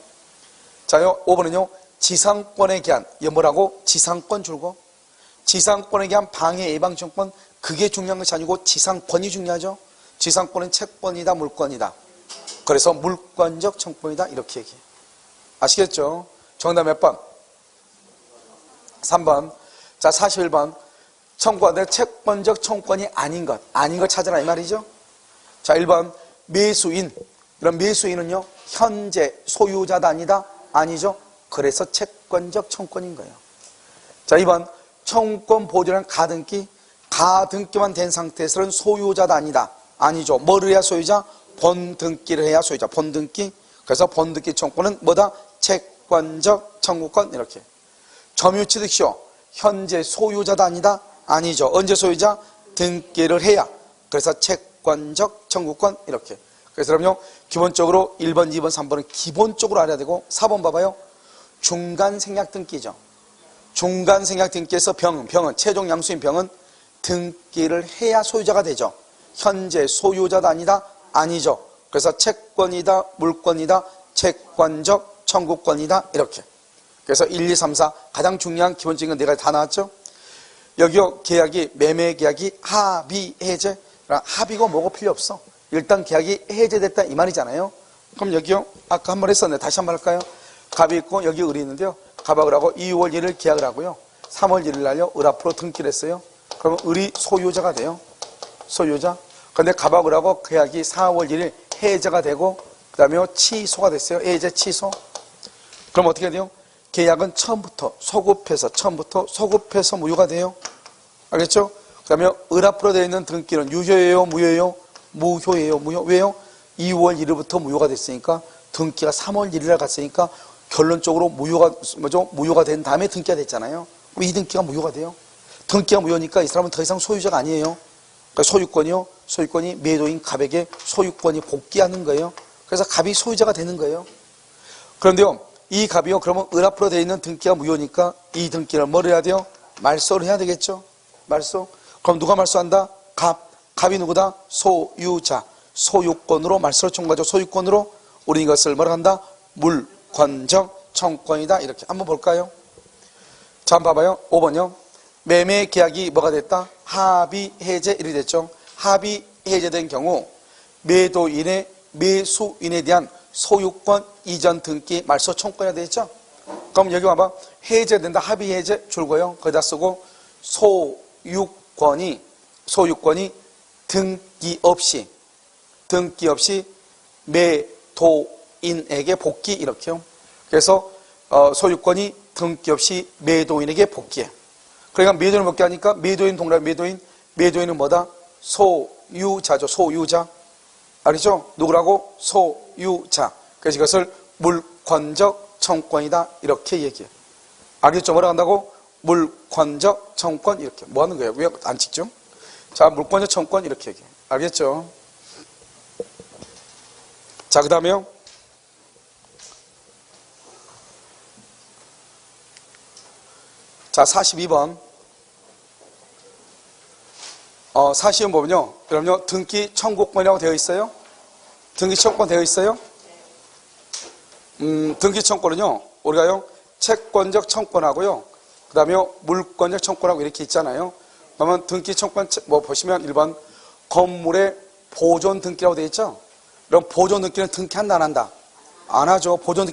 자요 5번은요 지상권에 기한, 이게 뭐라고? 지상권 줄고, 지상권에 기한 방해 예방청권. 그게 중요한 것이 아니고 지상권이 중요하죠. 지상권은 채권이다 물권이다. 그래서 물권적 청권이다 이렇게 얘기해. 아시겠죠? 정답 몇 번? 3번. 자 41번. 청구하되 채권적 청권이 아닌 것 찾으라 이 말이죠. 자 1번 매수인. 그럼 매수인은요 현재 소유자다 아니다? 아니죠. 그래서 채권적 청권인 거예요. 자 2번 청구권 보존한 가등기. 가등기만 된 상태에서는 소유자다 아니다? 아니죠. 뭐를 해야 소유자? 본등기를 해야 소유자. 본등기. 그래서 본등기 청구권은 뭐다? 채권적 청구권 이렇게. 점유취득시효. 현재 소유자다 아니다? 아니죠. 언제 소유자? 등기를 해야. 그래서 채권적 청구권 이렇게. 그래서 그럼요 기본적으로 1번, 2번, 3번은 기본적으로 알아야 되고 4번 봐봐요. 중간생략 등기죠. 중간생략 등기에서 병은 최종 양수인 병은 등기를 해야 소유자가 되죠. 현재 소유자다 아니다? 아니죠. 그래서 채권이다 물권이다 채권적 청구권이다 이렇게. 그래서 1, 2, 3, 4 가장 중요한 기본적인 건 네 가지 다 나왔죠. 여기요 계약이 매매 계약이 합의 해제. 합의고 뭐고 필요 없어. 일단 계약이 해제됐다 이 말이잖아요. 그럼 여기요 아까 한 번 했었는데 다시 한 번 할까요? 갑이 있고 여기 을이 있는데요. 갑하고 하고 2월 1일 계약을 하고요. 3월 1일 날요 을 앞으로 등기를 했어요. 그러면 을이 소유자가 돼요. 소유자. 그런데 갑하고 하고 계약이 4월 1일 해제가 되고 그 다음에 취소가 됐어요. 해제 취소. 그럼 어떻게 돼요? 계약은 처음부터 소급해서 무효가 돼요. 알겠죠? 그 다음에 을 앞으로 되어 있는 등기는 유효예요 무효예요? 무효예요. 무효. 왜요? 2월 1일부터 무효가 됐으니까 등기가 3월 1일 날 갔으니까 결론적으로 무효가 된 다음에 등기가 됐잖아요. 이 등기가 무효가 돼요. 등기가 무효니까 이 사람은 더 이상 소유자가 아니에요. 그러니까 소유권이 매도인 갑에게 소유권이 복귀하는 거예요. 그래서 갑이 소유자가 되는 거예요. 그런데요, 이 갑이요, 그러면 을 앞으로 되어 있는 등기가 무효니까 이 등기를 뭘 해야 돼요? 말소를 해야 되겠죠? 말소. 그럼 누가 말소한다? 갑이 누구다? 소유자. 소유권으로 말소를 청구하죠. 소유권으로 우리 이것을 뭐라 한다? 물권적 청구권이다. 이렇게 한번 볼까요? 자, 한번 봐봐요. 5번요. 매매 계약이 뭐가 됐다? 합의 해제 일이 됐죠. 합의 해제된 경우 매도인의 매수인에 대한 소유권 이전 등기 말소 청구해야 되겠죠? 그럼 여기 봐봐. 해제된다. 합의 해제 줄거요. 거기다 쓰고 소유권이 등기 없이 매도인에게 복귀 이렇게요. 그래서 소유권이 등기 없이 매도인에게 복귀해. 그러니까 매도인을 복귀하니까 매도인 동일한 매도인은 뭐다? 소유자죠. 소유자. 알겠죠? 누구라고? 소유자. 그래서 이것을 물권적 청권이다 이렇게 얘기해. 알겠죠? 뭐라 한다고? 물권적 청권 이렇게. 뭐 하는 거예요? 왜 안 찍죠? 자, 물권적 청권 이렇게 얘기해. 알겠죠? 자, 그 다음에요. 자, 42번. 42번 보면요. 그럼요. 등기 청구권이라고 되어 있어요. 등기 청구권 되어 있어요. 등기 청구권은요. 우리가요. 채권적 청구권하고요. 그 다음에 물권적 청구권하고 이렇게 있잖아요. 그러면 등기 청구권 뭐 보시면 1번 건물의 보존 등기라고 되어 있죠. 그럼 보존 등기는 등기한다 안 한다? 안 하죠. 보존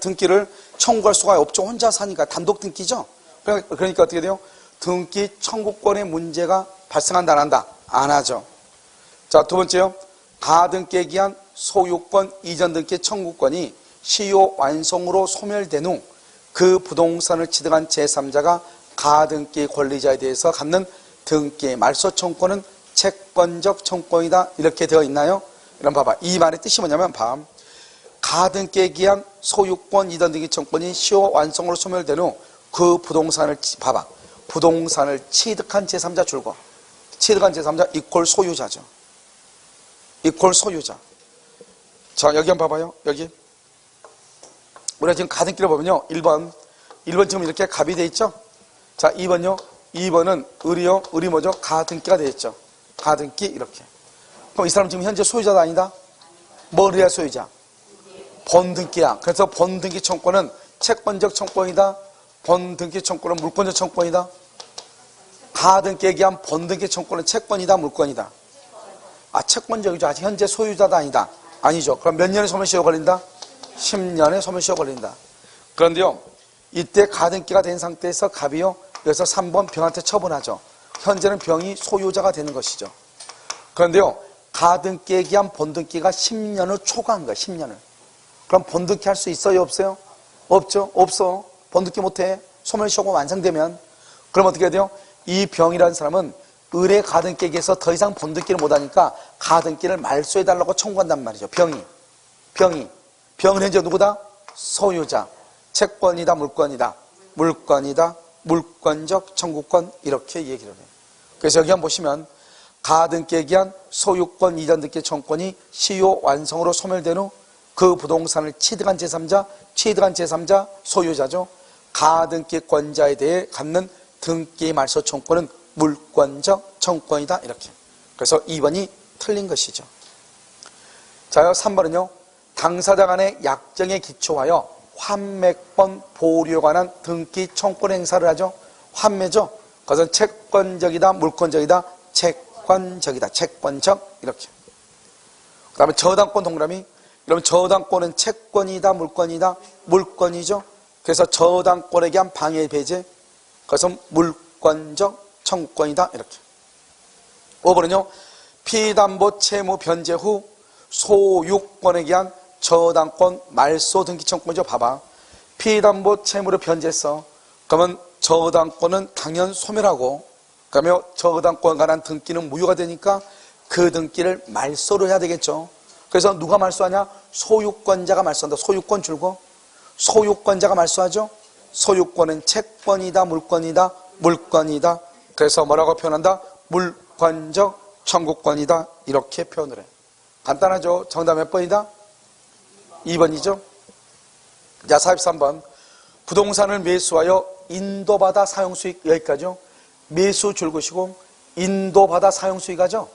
등기를 청구할 수가 없죠. 혼자 사니까 단독 등기죠. 그러니까 어떻게 돼요? 등기 청구권의 문제가 발생한다 안 한다? 안 하죠. 자, 두 번째요. 가등기에 기한 소유권 이전 등기 청구권이 시효 완성으로 소멸된 후 그 부동산을 취득한 제3자가 가등기 권리자에 대해서 갖는 등기 말소 청구권은 채권적 청구권이다 이렇게 되어 있나요? 그럼 봐봐. 이 말의 뜻이 뭐냐면 가등기에 기한 소유권 이전 등기 청구권이 시효 완성으로 소멸된 후 그 부동산을 봐봐. 부동산을 취득한 제3자 줄거. 취득한 제3자 이퀄 소유자죠. 이퀄 소유자. 자, 여기 한번 봐봐요. 여기. 우리가 지금 가등기를 보면요. 1번 지금 이렇게 갑이 돼 있죠? 자, 2번요. 2번은 을이요. 을이 뭐죠? 가등기가 돼 있죠. 가등기 이렇게. 그럼 이 사람 지금 현재 소유자다 아니다? 뭘 해야 소유자? 본등기야. 그래서 본등기 청구권은 채권적 청구권이다. 본등기 청구권은 물권적 청구권이다. 가등기에 기한 본등기 청구권은 채권이다, 물권이다. 아, 채권적이죠. 아직 현재 소유자다 아니다? 아니죠. 그럼 몇 년의 소멸시효 걸린다? 10년의 소멸시효 걸린다. 그런데요, 이때 가등기가 된 상태에서 갑이요. 그래서 3번 병한테 처분하죠. 현재는 병이 소유자가 되는 것이죠. 그런데요, 가등기에 기한 본등기가 10년을 초과한 거야. 10년을. 그럼 본등기 할 수 있어요? 없어요? 없죠. 없어. 본등기 못해. 소멸시효가 완성되면. 그럼 어떻게 해야 돼요? 이 병이라는 사람은 을의 가등기에서 더 이상 본등기를 못하니까 가등기를 말소해달라고 청구한단 말이죠. 병은 현재 누구다? 소유자. 채권이다, 물권이다. 물권이다, 물권적 청구권 이렇게 얘기를 해요. 그래서 여기 한번 보시면 가등기에 기한 소유권 이전 등기 청구권이 시효 완성으로 소멸된 후 그 부동산을 취득한 제3자 소유자죠. 가등기권자에 대해 갖는 등기 말소 청구권은 물권적 청구권이다 이렇게. 그래서 2번이 틀린 것이죠. 자, 3번은요. 당사자 간의 약정에 기초하여 환매권 보류에 관한 등기 청구권 행사를 하죠. 환매죠. 그것은 채권적이다, 물권적이다, 채권적 이렇게. 그 다음에 저당권 동그라미. 그러면 저당권은 채권이다, 물권이다, 물권이죠. 그래서 저당권에 대한 방해 배제. 그것은 물권적 청구권이다 이렇게. 5번은요. 피담보 채무 변제 후 소유권에 기한 저당권 말소 등기 청구권이죠. 봐봐. 피담보 채무를 변제했어. 그러면 저당권은 당연 소멸하고, 그러면 저당권에 관한 등기는 무효가 되니까 그 등기를 말소를 해야 되겠죠. 그래서 누가 말소하냐? 소유권자가 말소한다. 소유권 줄고. 소유권자가 말소하죠. 소유권은 채권이다, 물권이다, 물권이다. 그래서 뭐라고 표현한다? 물권적 청구권이다. 이렇게 표현을 해. 간단하죠? 정답 몇 번이다? 2번이죠? 자, 43번. 부동산을 매수하여 인도받아 사용수익, 여기까지요. 매수 줄것이고 인도받아 사용수익하죠.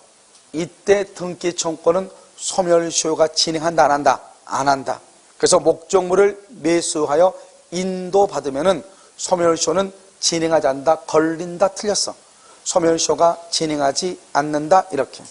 이때 등기 청구권은 소멸시효가 진행한다 안 한다? 안 한다. 그래서 목적물을 매수하여 인도받으면은 소멸시효는 진행하지 않는다. 걸린다. 틀렸어. 소멸시효가 진행하지 않는다. 이렇게.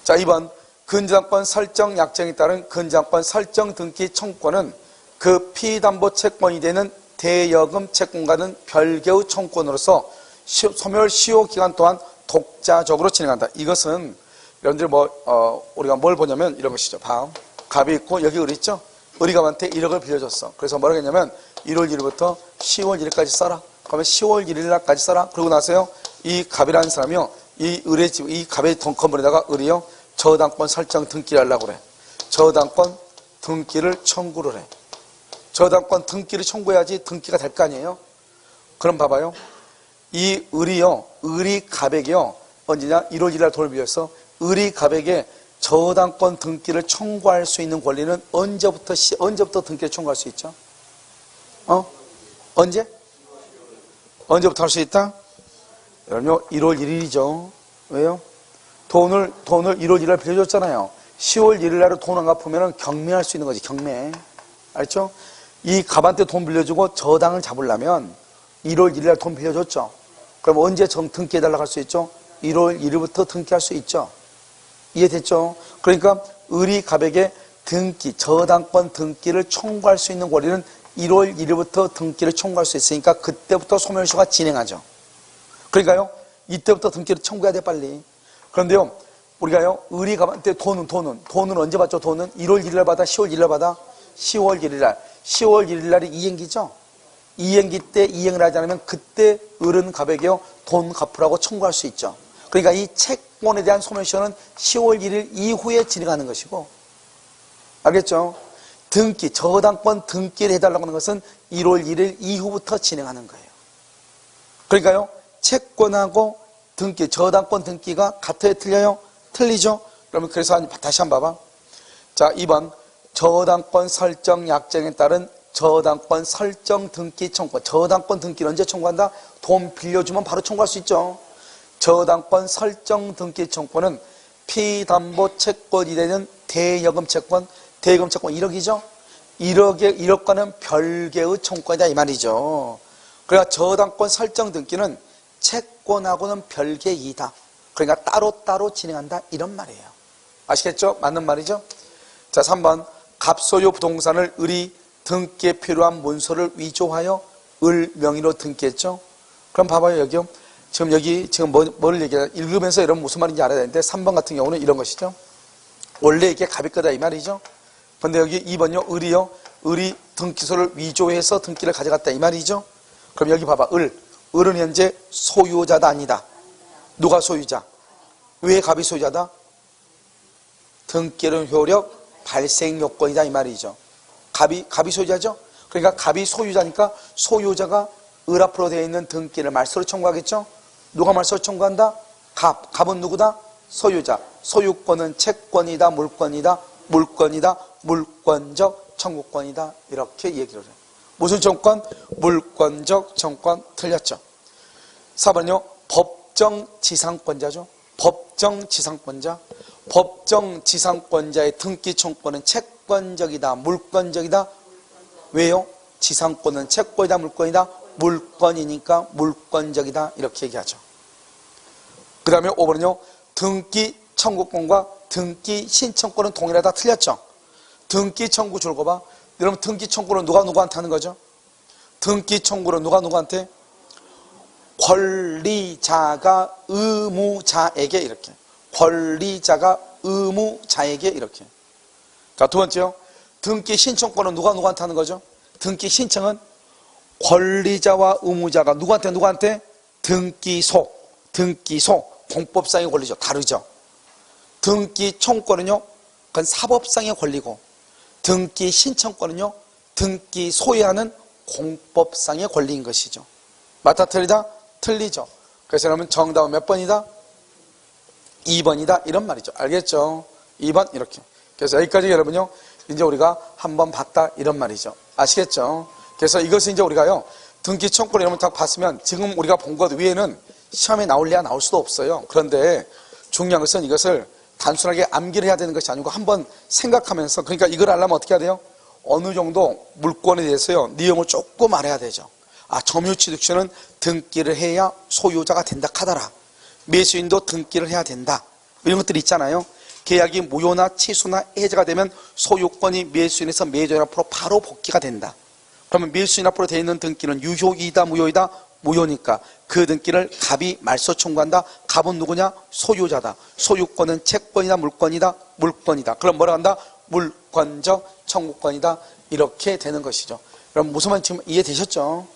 자, 2번. 근저당권 설정 약정에 따른 근저당권 설정 등기 청구권은 그 피담보 채권이 되는 대여금 채권과는 별개의 청구권으로서 소멸 시효 기간 동안 독자적으로 진행한다. 이것은 여러분들 우리가 뭘 보냐면 이런 것이죠. 갑이 있고 여기 을이 있죠. 을이 갑한테 1억을 빌려줬어. 그래서 뭐라고 했냐면 1월 1일부터 10월 1일까지 써라. 그러면 10월 1일 날까지 써라. 그러고 나서요, 이 갑이라는 사람이요, 이 을의 집, 이 갑의 건물에다가 을이요, 저당권 설정 등기를 하려고 그래. 저당권 등기를 청구를 해. 저당권 등기를 청구해야지 등기가 될 거 아니에요? 그럼 봐봐요. 이 을이 갑에게요, 언제냐? 1월 1일 날 돈을 빌려서 을이 갑에게 저당권 등기를 청구할 수 있는 권리는 언제부터 등기를 청구할 수 있죠? 언제? 언제부터 할 수 있다? 여러분요, 1월 1일이죠. 왜요? 돈을 1월 1일 빌려줬잖아요. 10월 1일 날에 돈 안 갚으면 경매할 수 있는 거지, 경매. 알죠? 이 갑한테 돈 빌려주고 저당을 잡으려면 1월 1일 날 돈 빌려줬죠. 그럼 언제 등기해달라고 할 수 있죠? 1월 1일부터 등기할 수 있죠. 이해됐죠? 그러니까 을이 갑에게 저당권 등기를 청구할 수 있는 권리는 1월 1일부터 등기를 청구할 수 있으니까 그때부터 소멸시효가 진행하죠. 그러니까요, 이때부터 등기를 청구해야 돼, 빨리. 그런데요, 우리가요, 을이 갑한테 돈은 언제 받죠? 돈은 1월 1일 날 받아, 10월 1일 날 받아? 10월 1일 날. 10월 1일 날이 이행기죠? 이행기 때 이행을 하지 않으면 그때 을은 갑에게요, 돈 갚으라고 청구할 수 있죠. 그러니까 이 채권에 대한 소멸시효는 10월 1일 이후에 진행하는 것이고, 알겠죠? 저당권 등기를 해달라고 하는 것은 1월 1일 이후부터 진행하는 거예요. 그러니까요, 채권하고 저당권 등기가 같아요? 틀려요? 틀리죠? 그러면 그래서 다시 한번 봐봐. 자, 2번. 저당권 설정 약정에 따른 저당권 설정 등기 청구. 저당권 등기를 언제 청구한다? 돈 빌려주면 바로 청구할 수 있죠. 저당권 설정 등기 청구는 피담보 채권이 되는 대여금 채권 1억이죠? 1억과는 별개의 청구권이다, 이 말이죠. 그러니까 저당권 설정 등기는 채권하고는 별개이다. 그러니까 따로따로 진행한다, 이런 말이에요. 아시겠죠? 맞는 말이죠? 자, 3번. 갑소유 부동산을 을이 등기에 필요한 문서를 위조하여 을 명의로 등기했죠? 그럼 봐봐요, 여기요. 지금 뭘 얘기해요? 읽으면서 여러분 무슨 말인지 알아야 되는데, 3번 같은 경우는 이런 것이죠. 원래 이게 갑이 거다, 이 말이죠. 근데 여기 2번요, 을이 등기소를 위조해서 등기를 가져갔다, 이 말이죠. 그럼 여기 봐봐, 을은 현재 소유자다, 아니다? 누가 소유자? 왜 갑이 소유자다? 등기는 효력 발생 요건이다, 이 말이죠. 갑이 소유자죠? 그러니까 갑이 소유자니까 소유자가 을 앞으로 되어 있는 등기를 말소로 청구하겠죠? 누가 말소로 청구한다? 갑은 누구다? 소유자. 소유권은 채권이다, 물권이다, 물권적 청구권이다, 이렇게 얘기를 해요. 무슨 청구권? 물권적 청구권. 틀렸죠. 4번요. 법정지상권자죠. 법정지상권자의 등기 청구권은 채권적이다, 물권적이다? 왜요? 지상권은 채권이다, 물권이다? 물권이니까 물권적이다, 이렇게 얘기하죠. 그 다음에 5번은요. 등기 청구권과 등기 신청권은 동일하다. 틀렸죠. 등기 청구 줄거 봐. 여러분, 등기 청구는 누구한테 하는 거죠? 등기 청구는 누구한테? 권리자가 의무자에게, 이렇게. 권리자가 의무자에게, 이렇게. 자, 두 번째요. 등기 신청권은 누구한테 하는 거죠? 등기 신청은 권리자와 의무자가 누구한테? 등기소, 공법상의 권리죠. 다르죠. 등기 청구권은요, 그건 사법상의 권리고, 등기 신청권은요, 등기소에 하는 공법상의 권리인 것이죠. 맞다, 틀리다? 틀리죠. 그래서 여러분, 정답은 몇 번이다? 2번이다, 이런 말이죠. 알겠죠? 2번, 이렇게. 그래서 여기까지 여러분요, 이제 우리가 한번 봤다, 이런 말이죠. 아시겠죠? 그래서 이것은 이제 우리가요, 등기 청구를 여러분 딱 봤으면 지금 우리가 본 것 외에는 시험에 나올래야 나올 수도 없어요. 그런데 중요한 것은 이것을 단순하게 암기를 해야 되는 것이 아니고 한번 생각하면서, 그러니까 이걸 알려면 어떻게 해야 돼요? 어느 정도 물권에 대해서요, 내용을 조금 알아야 되죠. 점유취득세는 등기를 해야 소유자가 된다 하더라. 매수인도 등기를 해야 된다, 이런 것들이 있잖아요. 계약이 무효나 취소나 해제가 되면 소유권이 매수인에서 매도인 앞으로 바로 복귀가 된다. 그러면 매수인 앞으로 되어 있는 등기는 유효이다 무효이다? 무효니까 그 등기를 갑이 말소 청구한다. 갑은 누구냐? 소유자다. 소유권은 채권이다 물권이다? 물권이다. 그럼 뭐라 한다? 물권적 청구권이다. 이렇게 되는 것이죠. 그럼 무슨 말 지금 이해되셨죠?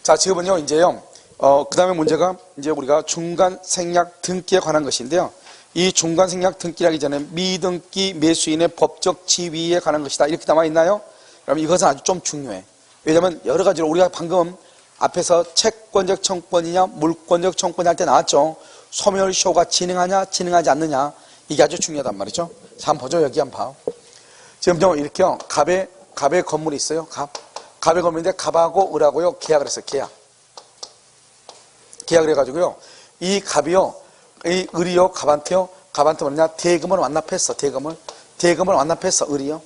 자, 지금은요 이제요 그 다음에 문제가 이제 우리가 중간 생략 등기에 관한 것인데요. 이 중간 생략 등기하기 전에 미등기 매수인의 법적 지위에 관한 것이다. 이렇게 남아 있나요? 그럼 이것은 아주 좀 중요해. 왜냐하면 여러 가지로 우리가 방금 앞에서 채권적 청구권이냐 물권적 청구권이 할 때 나왔죠. 소멸시효가 진행하냐 진행하지 않느냐 이게 아주 중요하단 말이죠. 자, 한번 보죠. 여기 한번 봐. 지금 이렇게요. 갑의 건물이 있어요. 갑의 건물인데 갑하고 을하고요 계약을 했어요. 계약을 해가지고요. 이 갑이요, 이 을이요, 갑한테 뭐냐? 대금을 완납했어. 대금을 완납했어. 을이요.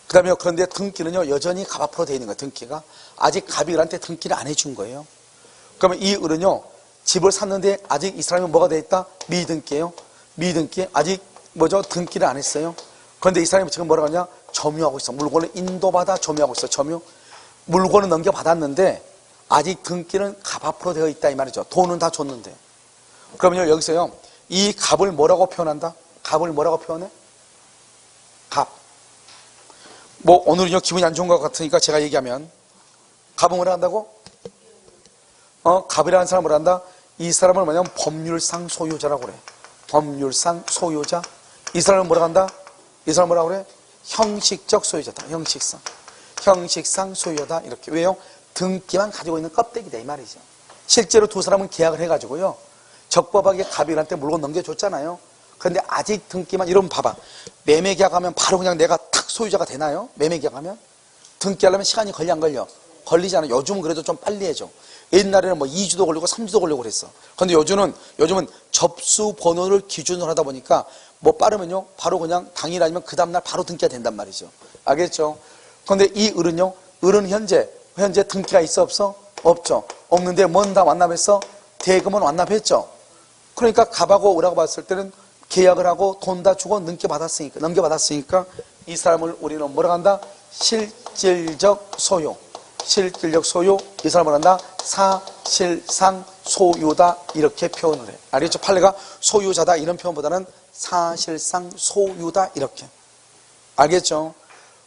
그 다음에 그런데 등기는요, 여전히 갑 앞으로 되어 있는 거예요. 등기가. 아직 갑이 을한테 등기를 안 해준 거예요. 그러면 이 을은요, 집을 샀는데 아직 이 사람이 뭐가 되어 있다? 미등기예요. 미등기. 아직 뭐죠? 등기를 안 했어요. 그런데 이 사람이 지금 뭐라고 하냐? 점유하고 있어. 물건을 인도받아 점유하고 있어. 점유. 물건은 넘겨받았는데 아직 등기는 갑 앞으로 되어 있다 이 말이죠. 돈은 다 줬는데. 그러면요 여기서요 이 갑을 뭐라고 표현한다? 갑을 뭐라고 표현해? 갑. 뭐 오늘은요 기분이 안 좋은 것 같으니까 제가 얘기하면 갑은 뭐라 한다고? 갑이라는 사람은 뭐라 한다? 이 사람을 뭐냐면 법률상 소유자라고 그래. 법률상 소유자. 이 사람은 뭐라 한다? 이 사람은 뭐라 그래? 형식적 소유자다. 형식상 소유자다. 이렇게. 왜요? 등기만 가지고 있는 껍데기다 이 말이죠. 실제로 두 사람은 계약을 해가지고요 적법하게 갑일한테 물건 넘겨줬잖아요. 그런데 아직 등기만 이러면 봐봐. 매매 계약하면 바로 그냥 내가 탁 소유자가 되나요? 매매 계약하면 등기하려면 시간이 걸려 안 걸려? 걸리잖아. 요즘은 그래도 좀 빨리 해줘. 옛날에는 뭐 2주도 걸리고 3주도 걸리고 그랬어. 그런데 요즘은 접수 번호를 기준으로 하다 보니까 뭐 빠르면요 바로 그냥 당일 아니면 그 다음날 바로 등기가 된단 말이죠. 알겠죠? 그런데 이 을은요, 을은 현재 등기가 있어 없어? 없죠. 없는데 뭔 다 완납했어? 대금은 완납했죠. 그러니까 갑하고 을하고 봤을 때는 계약을 하고 돈 다 주고 넘겨받았으니까 이 사람을 우리는 뭐라고 한다? 실질적 소유. 이 사람을 한다? 사실상 소유다 이렇게 표현을 해. 알겠죠? 판례가 소유자다 이런 표현보다는 사실상 소유다 이렇게. 알겠죠?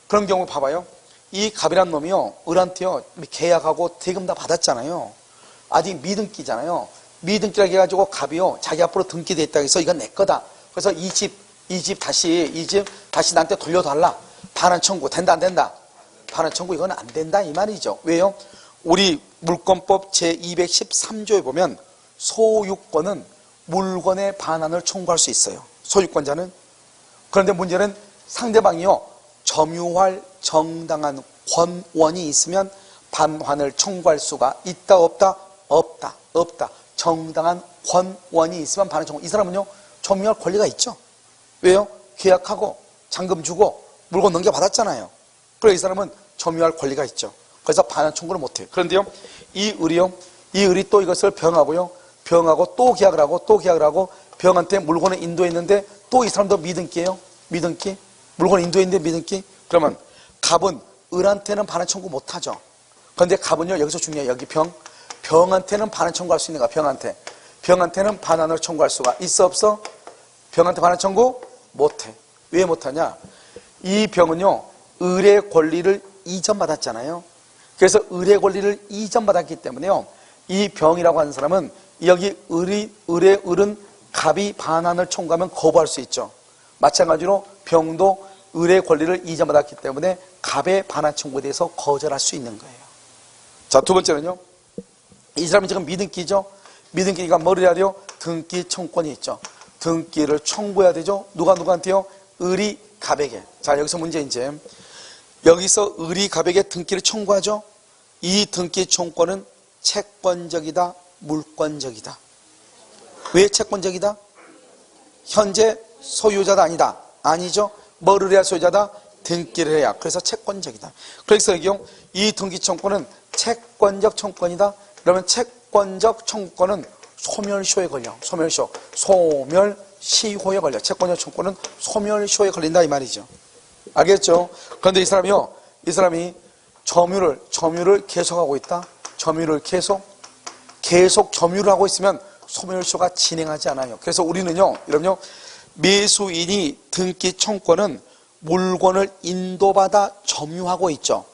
그런 경우 봐봐요. 이 갑이란 놈이요 을한테요 계약하고 대금 다 받았잖아요. 아직 미등기잖아요. 미등기라고 해가지고 갑이요 자기 앞으로 등기돼 있다고 해서 이건 내 거다. 그래서 이 집 다시 나한테 돌려달라. 반환 청구 된다 안 된다? 반환 청구 이건 안 된다 이 말이죠. 왜요? 우리 물권법 제213조에 보면 소유권은 물건의 반환을 청구할 수 있어요. 소유권자는. 그런데 문제는 상대방이요 점유할 정당한 권원이 있으면 반환을 청구할 수가 있다 없다? 없다. 정당한 권원이 있으면 반환 청구. 이 사람은요 점유할 권리가 있죠. 왜요? 계약하고 잔금 주고 물건 넘겨받았잖아요. 그래서 이 사람은 점유할 권리가 있죠. 그래서 반환 청구를 못해요. 그런데요 이 을이 또 이것을 병하고 또 계약을 하고 병한테 물건을 인도했는데 또 이 사람도 미등기예요. 미등기. 물건 인도했는데 미등기. 그러면 갑은 을한테는 반환 청구 못하죠. 그런데 갑은요 여기서 중요해요. 여기 병한테는 반환 청구할 수 있는가? 병한테는 반환을 청구할 수가 있어 없어? 병한테 반환 청구 못해. 왜 못하냐? 이 병은요 을의 권리를 이전받았잖아요. 그래서 을의 권리를 이전받았기 때문에요 이 병이라고 하는 사람은 여기 을은 갑이 반환을 청구하면 거부할 수 있죠. 마찬가지로 병도 을의 권리를 이전받았기 때문에 갑의 반환 청구에 대해서 거절할 수 있는 거예요. 자, 두 번째는요 이 사람이 지금 미등기죠. 미등기니까 뭐를 해야 돼요? 등기 청구권이 있죠. 등기를 청구해야 되죠. 누구한테요? 을이 갑에게. 자, 여기서 문제 이제 여기서 을이 갑에게 등기를 청구하죠. 이 등기 청구권은 채권적이다 물권적이다. 왜 채권적이다? 현재 소유자다 아니다? 아니죠. 뭐를 해야 소유자다? 등기를 해야. 그래서 채권적이다. 그래서 여기 이 등기 청구권은 채권적 청구권이다. 그러면 채권적 청구권은 소멸시효에 걸려. 소멸시효 시효에 걸려. 채권자 청구는 소멸시효에 걸린다 이 말이죠. 알겠죠? 그런데 이 사람이 점유를 계속하고 있다. 점유를 계속 점유를 하고 있으면 소멸시효가 진행하지 않아요. 그래서 우리는요, 여러분요, 매수인이 등기 청구는 물건을 인도받아 점유하고 있죠.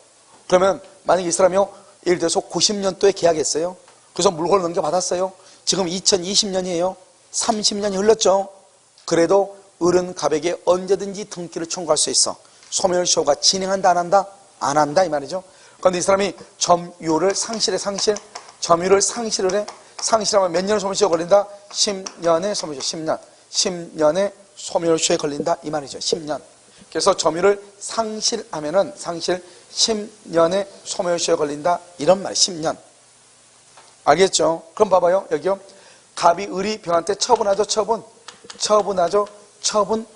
그러면 만약에 이 사람이요, 예를 들어서 90년도에 계약했어요. 그래서 물건을 넘겨받았어요. 지금 2020년이에요. 30년이 흘렀죠. 그래도 을은 갑에게 언제든지 등기를 청구할 수 있어. 소멸시효가 진행한다 안 한다? 안 한다 이 말이죠. 그런데 이 사람이 점유를 상실해. 점유를 상실을 해. 상실하면 몇 년의 소멸시효가 걸린다? 10년의 소멸시효. 10년의 소멸시효에 걸린다 이 말이죠. 10년. 그래서 점유를 상실하면은 10년의 소멸시효에 걸린다 이런 말. 10년. 알겠죠? 그럼 봐봐요. 여기요. 갑이 을이 병한테 처분하죠. 처분하죠. 처분.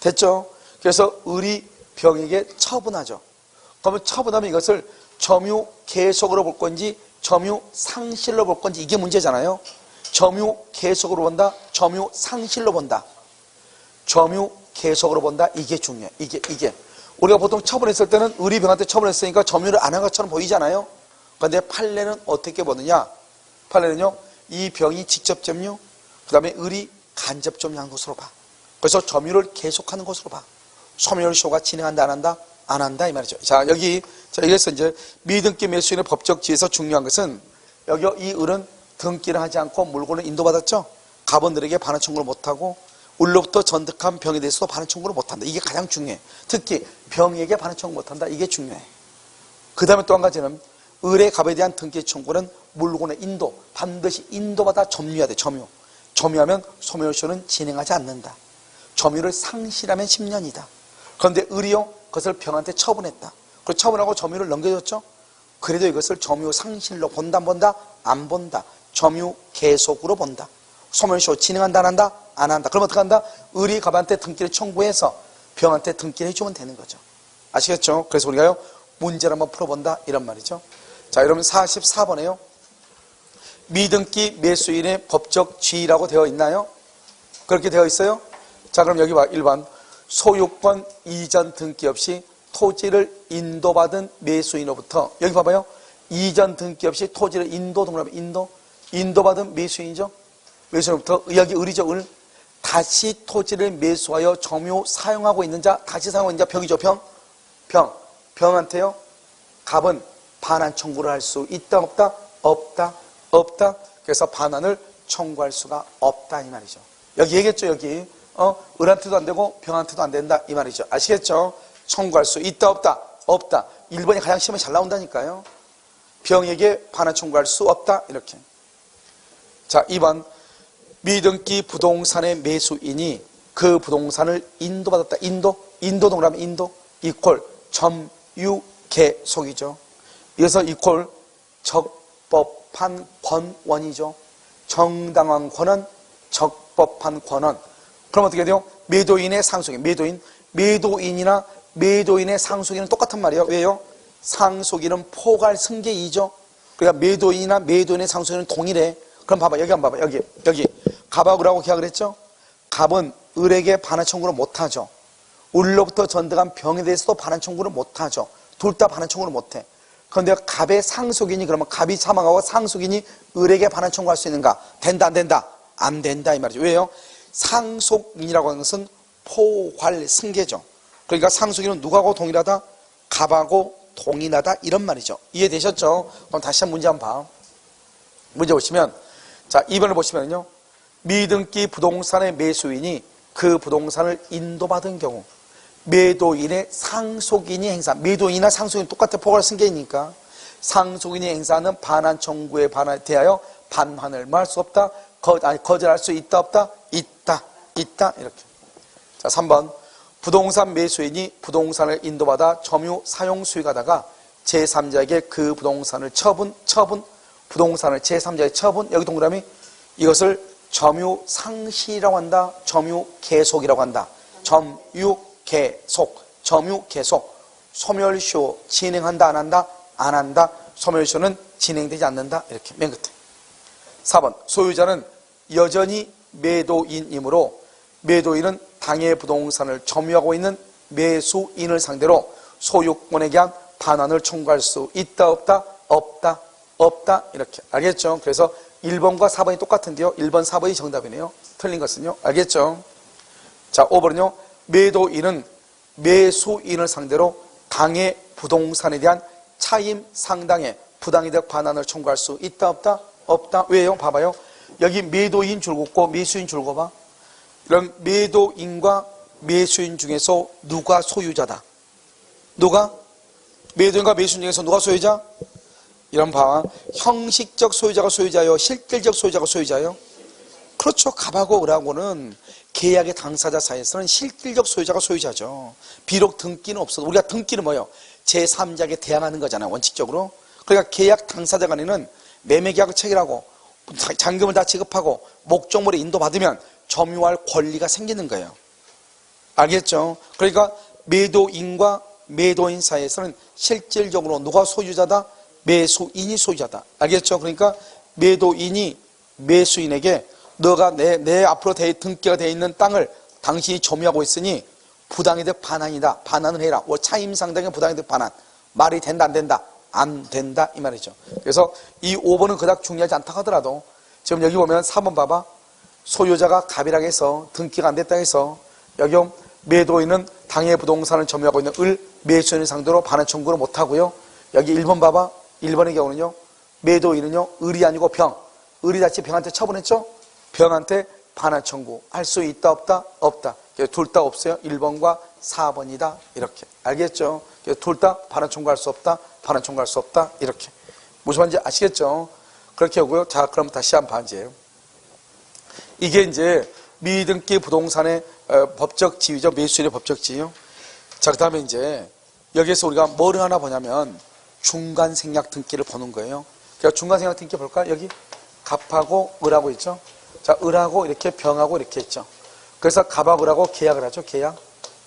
됐죠? 그래서 을이 병에게 처분하죠. 그러면 처분하면 이것을 점유 계속으로 볼 건지 점유 상실로 볼 건지 이게 문제잖아요. 점유 계속으로 본다. 점유 상실로 본다. 점유 계속으로 본다. 이게 중요해. 이게. 우리가 보통 처분했을 때는 을이 병한테 처분했으니까 점유를 안 한 것처럼 보이잖아요. 그런데 판례는 어떻게 보느냐? 판례는요, 이 병이 직접 점유, 그 다음에 을이 간접 점유한 것으로 봐. 그래서 점유를 계속하는 것으로 봐. 소멸시효가 진행한다 안 한다? 안 한다 이 말이죠. 자, 여기에서 이제 미등기 매수인의 법적 지위에서 중요한 것은 여기 이 을은 등기를 하지 않고 물건을 인도받았죠. 갑원들에게 반환 청구를 못하고 을로부터 전득한 병에 대해서도 반환 청구를 못한다. 이게 가장 중요해. 특히 병에게 반환 청구 못한다. 이게 중요해. 그 다음에 또 한 가지는 을의 갑에 대한 등기 청구는 물건의 인도, 반드시 인도받아 점유해야 돼. 점유하면 소멸시효는 진행하지 않는다. 점유를 상실하면 10년이다. 그런데 을이요, 그것을 병한테 처분했다. 그 처분하고 점유를 넘겨줬죠. 그래도 이것을 점유 상실로 본다 안 본다? 안 본다. 점유 계속으로 본다. 소멸시효 진행한다 안 한다? 안 한다. 그럼 어떻게 한다? 을이 갑한테 등기를 청구해서 병한테 등기를 해주면 되는 거죠. 아시겠죠? 그래서 우리가요, 문제를 한번 풀어본다 이런 말이죠. 자, 여러분 44번에요. 미등기 매수인의 법적 지위라고 되어 있나요? 그렇게 되어 있어요? 자, 그럼 여기 봐. 1번. 소유권 이전 등기 없이 토지를 인도받은 매수인으로부터, 여기 봐봐요. 이전 등기 없이 토지를 인도받은 매수인이죠. 매수인으로부터, 여기 을이죠. 을. 다시 토지를 매수하여 점유 사용하고 있는 자, 다시 사용하고 있는 자 병이죠. 병한테요, 갑은 반환 청구를 할 수 있다 없다? 없다. 그래서 반환을 청구할 수가 없다 이 말이죠. 여기 얘기했죠. 여기 을한테도 안 되고 병한테도 안 된다 이 말이죠. 아시겠죠? 청구할 수 있다 없다. 1번이 가장 시험에 잘 나온다니까요. 병에게 반환 청구할 수 없다 이렇게. 자, 2번. 미등기 부동산의 매수인이 그 부동산을 인도받았다. 인도 동그라미 인도 이퀄 점유 계속이죠. 이어서 이퀄 적법한 권원이죠. 정당한 권원, 적법한 권원. 그럼 어떻게 돼요? 매도인의 상속인, 매도인이나 매도인의 상속인은 똑같은 말이에요. 왜요? 상속인은 포괄 승계이죠. 그러니까 매도인이나 매도인의 상속인은 동일해. 그럼 봐봐, 여기 한번 봐봐. 여기 갑하고 을하고 계약을 했죠. 갑은 을에게 반환 청구를 못하죠. 을로부터 전득한 병에 대해서도 반환 청구를 못하죠. 둘 다 반환 청구를 못해. 그런데 갑의 상속인이, 그러면 갑이 사망하고 상속인이 을에게 반환 청구할 수 있는가? 된다 안 된다? 안 된다 이 말이죠. 왜요? 상속인이라고 하는 것은 포괄 승계죠. 그러니까 상속인은 누구하고 동일하다? 갑하고 동일하다 이런 말이죠. 이해되셨죠? 그럼 다시 한번 문제 한번 봐. 문제 보시면, 자, 2번을 보시면요, 미등기 부동산의 매수인이 그 부동산을 인도받은 경우 매도인의 상속인이 행사, 매도인이나 상속인이 똑같은 포괄 승계이니까 상속인이 행사하는 반환 청구에 대하여 반환을 말할 수 없다, 거절할 수 있다 없다? 있다 이렇게. 자, 3번. 부동산 매수인이 부동산을 인도받아 점유 사용 수익하다가 제3자에게 그 부동산을 부동산을 제3자에게 처분, 여기 동그라미, 이것을 점유 상실이라고 한다, 점유 계속이라고 한다. 점유 계속. 소멸시효 진행한다 안 한다? 안 한다. 소멸시효는 진행되지 않는다. 이렇게 맨 끝에. 4번. 소유자는 여전히 매도인이므로 매도인은 당해 부동산을 점유하고 있는 매수인을 상대로 소유권에 대한 반환을 청구할 수 있다 없다? 없다 없다 이렇게 알겠죠? 그래서 1번과 4번이 똑같은데요 1번 4번이 정답이네요. 틀린 것은요 알겠죠? 자 5번은요 매도인은 매수인을 상대로 당해 부동산에 대한 차임 상당의 부당이득 반환을 청구할 수 있다 없다? 없다. 왜요? 봐봐요. 여기 매도인 줄 긋고 매수인 줄 긋어봐. 이런 매도인과 매수인 중에서 누가 소유자다? 누가? 매도인과 매수인 중에서 누가 소유자? 이런 봐. 형식적 소유자가 소유자요? 실질적 소유자가 소유자요? 그렇죠. 갑하고 을하고는 계약의 당사자 사이에서는 실질적 소유자가 소유자죠. 비록 등기는 없어도 우리가 등기는 뭐예요? 제3자에게 대항하는 거잖아요. 원칙적으로. 그러니까 계약 당사자 간에는 매매계약을 체결하고 잔금을 다 지급하고 목적물에 인도받으면 점유할 권리가 생기는 거예요. 알겠죠? 그러니까 매도인과 매도인 사이에서는 실질적으로 누가 소유자다? 매수인이 소유자다. 알겠죠? 그러니까 매도인이 매수인에게 너가 내 앞으로 등기가 되어 있는 땅을 당신이 점유하고 있으니 부당이득 반환이다. 반환을 해라. 차임상당의 부당이득 반환. 말이 된다 안 된다? 안 된다 이 말이죠. 그래서 이 5번은 그닥 중요하지 않다 하더라도 지금 여기 보면 3번 봐봐. 소유자가 갑이라고 해서 등기가 안 됐다 해서 여기 매도인은 당해 부동산을 점유하고 있는 을 매수인을 상대로 반환 청구를 못하고요. 여기 1번 봐봐. 1번의 경우는요. 매도인은요. 을이 아니고 병. 을이 다시 병한테 처분했죠. 병한테 반환 청구할 수 있다 없다? 없다. 둘 다 없어요. 1번과 4번이다. 이렇게. 알겠죠? 둘 다 반환 청구할 수 없다. 반환 청구할 수 없다. 이렇게. 무슨 말인지 아시겠죠? 그렇게 하고요. 자, 그럼 다시 한번 봐주세요. 이게 이제 미등기 부동산의 법적 지위죠. 매수인의 법적 지위요. 자, 그 다음에 이제 여기에서 우리가 뭐를 하나 보냐면 중간 생략 등기를 보는 거예요. 그러니까 중간 생략 등기 볼까? 여기 갑하고 을하고 있죠. 자, 을하고 이렇게 병하고 이렇게 있죠. 그래서 갑하고 을하고 계약을 하죠.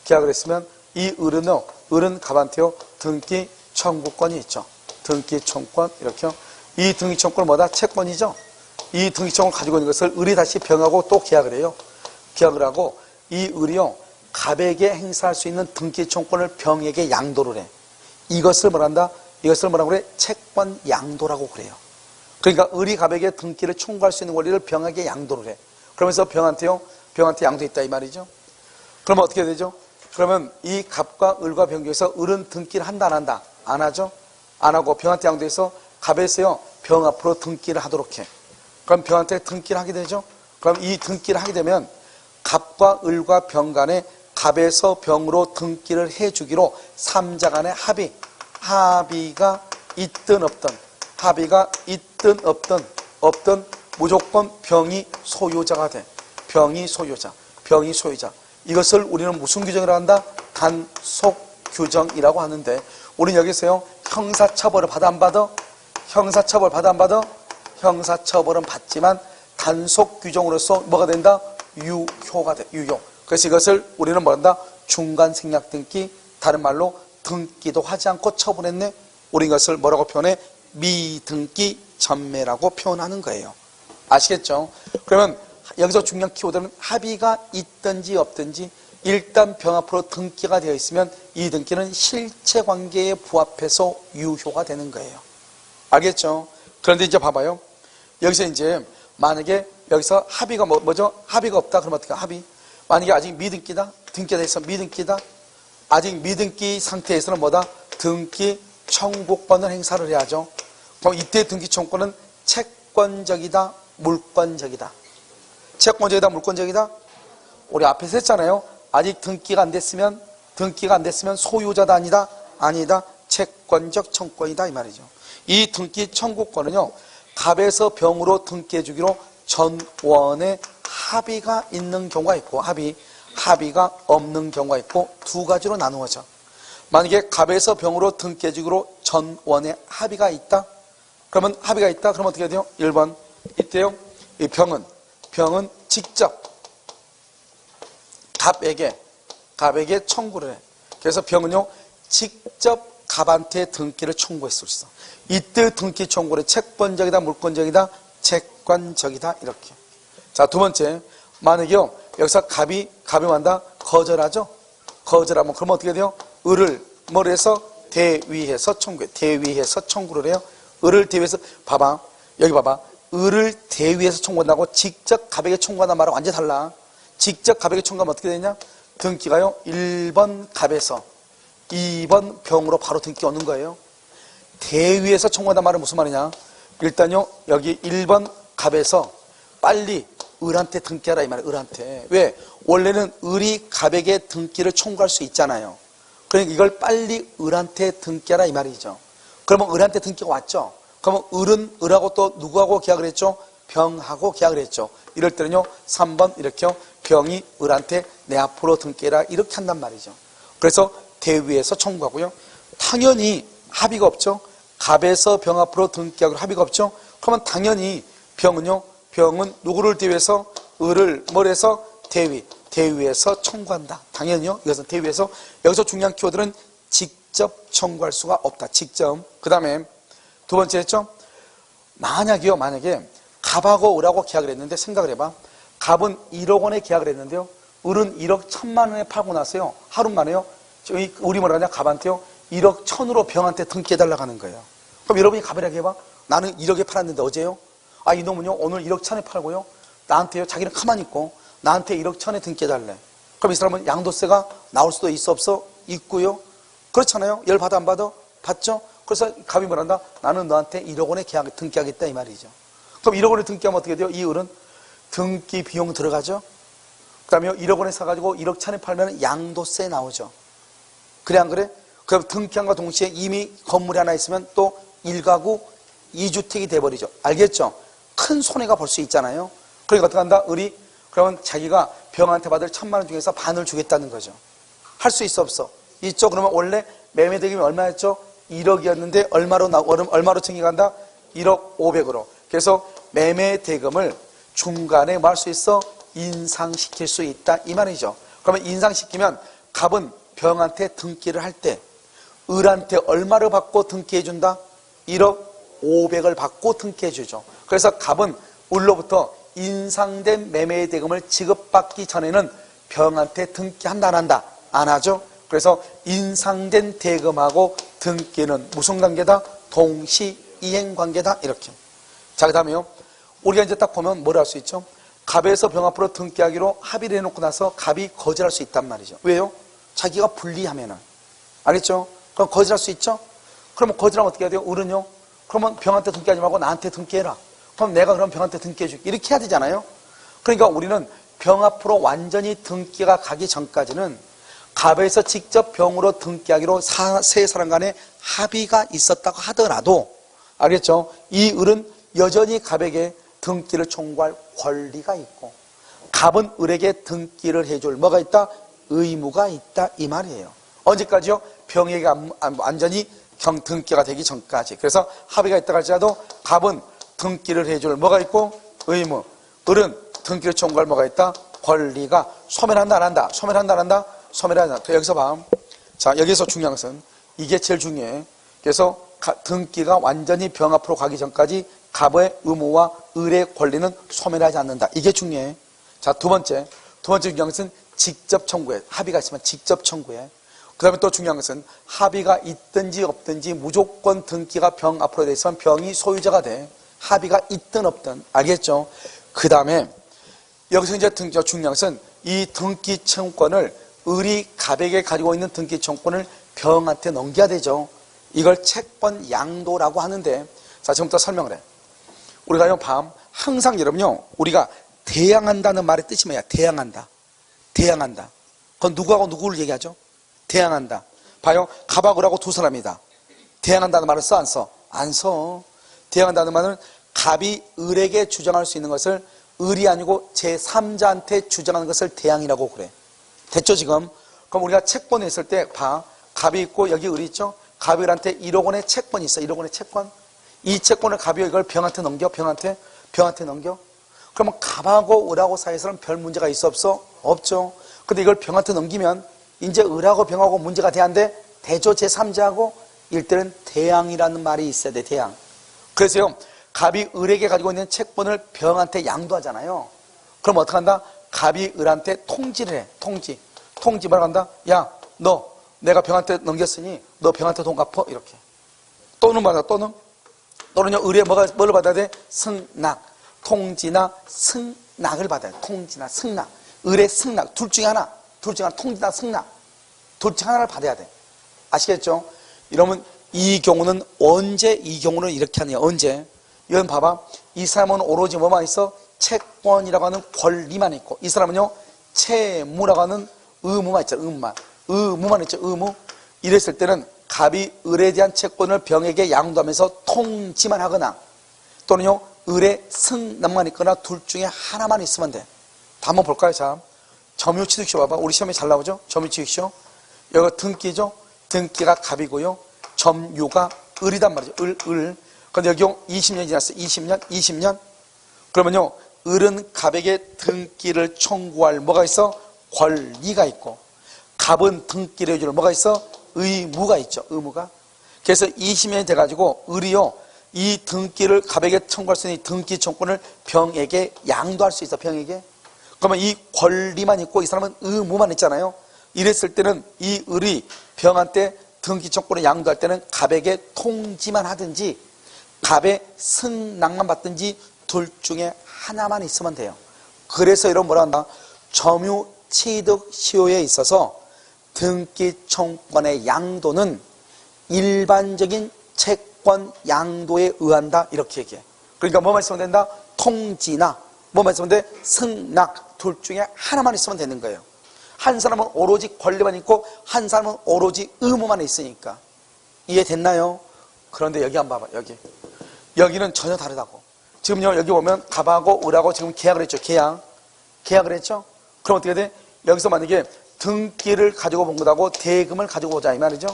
계약을 했으면 이 을은 갑한테요. 등기 청구권이 있죠. 등기 청구권 이렇게요. 이 등기 청구권은 뭐다? 채권이죠. 이 등기 청구권을 가지고 있는 것을 을이 다시 병하고 또 계약을 해요. 계약을 하고 이 을이요. 갑에게 행사할 수 있는 등기 청구권을 병에게 양도를 해. 이것을 뭐란다? 이것을 뭐라고 그래? 채권 양도라고 그래요. 그러니까 을이 갑에게 등기를 청구할 수 있는 권리를 병에게 양도를 해. 그러면서 병한테 양도했다 이 말이죠. 그러면 어떻게 되죠? 그러면 이 갑과 을과 병 중에서 을은 등기를 한다 안 한다? 안 하죠? 안 하고 병한테 양도해서 갑에서요. 병 앞으로 등기를 하도록 해. 그럼 병한테 등기를 하게 되죠? 그럼 이 등기를 하게 되면 갑과 을과 병 간에 갑에서 병으로 등기를 해주기로 3자 간의 합의가 있든 없든 무조건 병이 소유자가 돼. 병이 소유자. 이것을 우리는 무슨 규정이라고 한다? 단속 규정이라고 하는데 우리는 여기서요. 형사처벌을 받아 안 받아? 형사처벌은 받지만 단속 규정으로서 뭐가 된다? 유효가 돼. 유효. 그래서 이것을 우리는 뭐란다? 중간 생략 등기, 다른 말로 등기도 하지 않고 처분했네. 우리 이것을 뭐라고 표현해? 미등기 전매라고 표현하는 거예요. 아시겠죠? 그러면 여기서 중요한 키워드는 합의가 있든지 없든지 일단 병 앞으로 등기가 되어 있으면 이 등기는 실체관계에 부합해서 유효가 되는 거예요. 알겠죠? 그런데 이제 봐봐요. 여기서 이제 만약에 여기서 합의가 뭐죠? 합의가 없다. 그러면 어떻게 합의? 만약에 아직 미등기다. 등기가 돼 있어. 미등기다. 아직 미등기 상태에서는 뭐다? 등기 청구권을 행사를 해야죠. 그럼 이때 등기 청구권은 채권적이다. 물권적이다. 채권적이다. 물권적이다. 우리 앞에서 했잖아요. 아직 등기가 안 됐으면 소유자다. 아니다. 채권적 청구권이다. 이 말이죠. 이 등기 청구권은요. 갑에서 병으로 등기해 주기로 전원의 합의가 있는 경우가 있고 합의가 없는 경우가 있고 두 가지로 나누어져. 만약에 갑에서 병으로 등기해 주기로 전원의 합의가 있다. 그러면 어떻게 돼요? 1번 이때요. 이 병은 직접 갑에게 청구를 해. 그래서 병은요. 직접 갑한테 등기를 청구할 수 있어. 이때 등기 청구를 채권적이다, 물권적이다, 채권적이다 이렇게. 자, 두 번째, 만약에요 여기서 갑이 만다 거절하죠. 거절하면 그러면 어떻게 돼요? 을을 뭐를 해서 대위해서 청구해. 대위해서 청구를 해요. 을을 대위해서 봐봐. 여기 봐봐. 을을 대위해서 청구한다고 직접 갑에게 청구한다는 말은 완전히 달라. 직접 갑에게 청구하면 어떻게 되냐? 등기가요. 1번 갑에서 2번 병으로 바로 등기 얻는 거예요. 대위해서 청구한다는 말은 무슨 말이냐? 일단요. 여기 1번 갑에서 빨리 을한테 등기하라 이 말이에요. 을한테. 왜? 원래는 을이 갑에게 등기를 청구할 수 있잖아요. 그러니까 이걸 빨리 을한테 등기하라 이 말이죠. 그러면 을한테 등기가 왔죠. 그러면 을은 을하고 또 누구하고 계약을 했죠? 병하고 계약을 했죠. 이럴 때는요. 3번 이렇게요. 병이 을한테 내 앞으로 등기해라 이렇게 한단 말이죠. 그래서 대위에서 청구하고요. 당연히 합의가 없죠. 갑에서 병 앞으로 등기하고 합의가 없죠. 그러면 당연히 병은 누구를 대위해서 을을 뭘 해서 대위에서 청구한다. 당연히요. 이것은 대위에서. 여기서 중요한 키워드는 직접 청구할 수가 없다. 직접. 그 다음에 두 번째 했죠. 만약에 갑하고 을하고 계약을 했는데 생각을 해봐. 갑은 1억 원에 계약을 했는데요. 을은 1억 1,000만 원에 팔고 나서요. 하루 만에요. 우리 뭐라 하냐? 갑한테요. 1억 1,000으로 병한테 등기해달라고 하는 거예요. 그럼 여러분이 갑이라고 해봐. 나는 1억에 팔았는데 어제요. 아, 이놈은요. 오늘 1억 1,000에 팔고요. 나한테요. 자기는 가만히 있고 나한테 1억 1,000에 등기해달래. 그럼 이 사람은 양도세가 나올 수도 있어 없어? 있고요. 그렇잖아요. 열 받아 안 받아? 받죠. 그래서 갑이 뭐란다? 나는 너한테 1억 원에 등기하겠다 이 말이죠. 그럼 1억 원에 등기하면 어떻게 돼요? 이 을은 등기 비용 들어가죠. 그 다음에 1억 원에 사가지고 1억 1,000에 팔면 양도세 나오죠. 그래 안 그래? 그럼 등기한과 동시에 이미 건물이 하나 있으면 또 1가구 2주택이 돼버리죠. 알겠죠? 큰 손해가 볼 수 있잖아요. 그러니까 어떻게 한다? 을이 그러면 자기가 병한테 받을 1,000만 원 중에서 반을 주겠다는 거죠. 할 수 있어 없어? 있죠. 그러면 원래 매매 대금이 얼마였죠? 1억이었는데 얼마로 챙겨간다? 1억 500으로. 그래서 매매 대금을 중간에 뭐 할 수 있어? 인상시킬 수 있다 이 말이죠. 그러면 인상시키면 갑은 병한테 등기를 할 때 을한테 얼마를 받고 등기해 준다? 1억 500을 받고 등기해 주죠. 그래서 갑은 을로부터 인상된 매매 대금을 지급받기 전에는 병한테 등기한다 안 한다? 안 하죠. 그래서 인상된 대금하고 등기는 무슨 관계다? 동시이행 관계다 이렇게. 자, 그 다음에요. 우리가 이제 딱 보면 뭘 할 수 있죠? 갑에서 병 앞으로 등기하기로 합의를 해놓고 나서 갑이 거절할 수 있단 말이죠. 왜요? 자기가 불리하면은. 알겠죠? 그럼 거절할 수 있죠? 그러면 거절하면 어떻게 해야 돼요? 을은요? 그러면 병한테 등기하지 말고 나한테 등기해라. 그럼 내가 그럼 병한테 등기해줄게. 이렇게 해야 되잖아요? 그러니까 우리는 병 앞으로 완전히 등기가 가기 전까지는 갑에서 직접 병으로 등기하기로 세 사람 간에 합의가 있었다고 하더라도, 알겠죠? 이 을은 여전히 갑에게 등기를 청구할 권리가 있고 갑은 을에게 등기를 해줄 뭐가 있다? 의무가 있다 이 말이에요. 언제까지요? 병에게 완전히 등기가 되기 전까지. 그래서 합의가 있다고 할지라도 갑은 등기를 해줄 뭐가 있고 의무, 을은 등기를 청구할 뭐가 있다? 권리가. 소멸한다 안 한다? 소멸한다 안 한다? 소멸한다. 여기서 봐. 자, 여기서 중요한 것은 이게 제일 중요해. 그래서 등기가 완전히 병 앞으로 가기 전까지 갑의 의무와 을의 권리는 소멸하지 않는다. 이게 중요해. 자, 두 번째 중요한 것은 직접 청구해. 합의가 있으면 직접 청구해. 그 다음에 또 중요한 것은 합의가 있든지 없든지 무조건 등기가 병 앞으로 돼 있으면 병이 소유자가 돼. 합의가 있든 없든. 알겠죠? 그 다음에 여기서 이제 중요한 것은 이 등기 청구권을 을이 갑에게 가지고 있는 등기 청구권을 병한테 넘겨야 되죠. 이걸 채권 양도라고 하는데, 자, 지금부터 설명을 해. 우리가요, 항상 여러분요, 우리가 대항한다는 말의 뜻이 뭐야? 대항한다. 대항한다. 그건 누구하고 누구를 얘기하죠? 대항한다. 봐요. 갑하고 을하고 두 사람이다. 대항한다는 말을 써, 안 써? 안 써. 대항한다는 말은 갑이 을에게 주장할 수 있는 것을 을이 아니고 제3자한테 주장하는 것을 대항이라고 그래. 됐죠, 지금? 그럼 우리가 채권을 했을 때, 갑이 있고 여기 을이 있죠? 갑이 을한테 1억 원의 채권이 있어. 1억 원의 채권. 이 채권을 갑이 이걸 병한테 넘겨. 병한테 넘겨. 그러면 갑하고 을하고 사이에서는 별 문제가 있어 없어? 없죠. 근데 이걸 병한테 넘기면 이제 을하고 병하고 문제가 돼야하는데 대조 제3자하고 일단은 대항이라는 말이 있어야 돼. 대항. 그래서요, 갑이 을에게 가지고 있는 채권을 병한테 양도하잖아요. 그럼 어떡한다? 갑이 을한테 통지를 해. 통지 뭐라고 한다? 야, 너 내가 병한테 넘겼으니 너 병한테 돈 갚어. 이렇게. 또는 뭐다? 또는요, 을에 뭘 받아야 돼? 승낙. 통지나 승낙을 받아야 돼. 통지나 승낙. 을의 승낙. 둘 중에 하나. 통지나 승낙. 둘 중 하나를 받아야 돼. 아시겠죠? 여러분, 이 경우는 이렇게 하느냐? 언제? 이건 봐봐. 이 사람은 오로지 뭐만 있어? 채권이라고 하는 권리만 있고, 이 사람은요, 채무라고 하는 의무만 있죠. 의무만 있죠. 의무. 이랬을 때는 갑이 을에 대한 채권을 병에게 양도하면서 통지만 하거나, 또는요, 을의 승낙만 있거나 둘 중에 하나만 있으면 돼. 다 한번 볼까요? 자, 점유취득시효 봐봐. 우리 시험에 잘 나오죠? 점유취득시효. 여기가 등기죠? 등기가 갑이고요. 점유가 을이단 말이죠. 을. 근데 여기 20년이 지났어요. 20년. 그러면요, 을은 갑에게 등기를 청구할 뭐가 있어? 권리가 있고, 갑은 등기를 해줄 뭐가 있어? 의무가 있죠. 의무가. 그래서 20년이 돼가지고 을이요, 이 등기를 갑에게 청구할 수 있는 등기 청구권을 병에게 양도할 수 있어. 병에게. 그러면 이 권리만 있고 이 사람은 의무만 있잖아요. 이랬을 때는 이 을이 병한테 등기 청구권을 양도할 때는 갑에게 통지만 하든지 갑의 승낙만 받든지 둘 중에 하나만 있으면 돼요. 그래서 이런 뭐라 한다? 점유취득시효에 있어서 등기 청구권의 양도는 일반적인 채권 양도에 의한다. 이렇게 얘기해. 그러니까 뭐만 있으면 된다? 통지나 뭐만 있으면 돼? 승낙. 둘 중에 하나만 있으면 되는 거예요. 한 사람은 오로지 권리만 있고 한 사람은 오로지 의무만 있으니까. 이해됐나요? 그런데 여기 한번 봐봐. 여기는 전혀 다르다고. 지금요, 여기 보면 갑하고 을하고 지금 계약을 했죠. 계약을 했죠. 그럼 어떻게 돼? 여기서 만약에 등기를 가지고 본 것하고 대금을 가지고 오자 이 말이죠.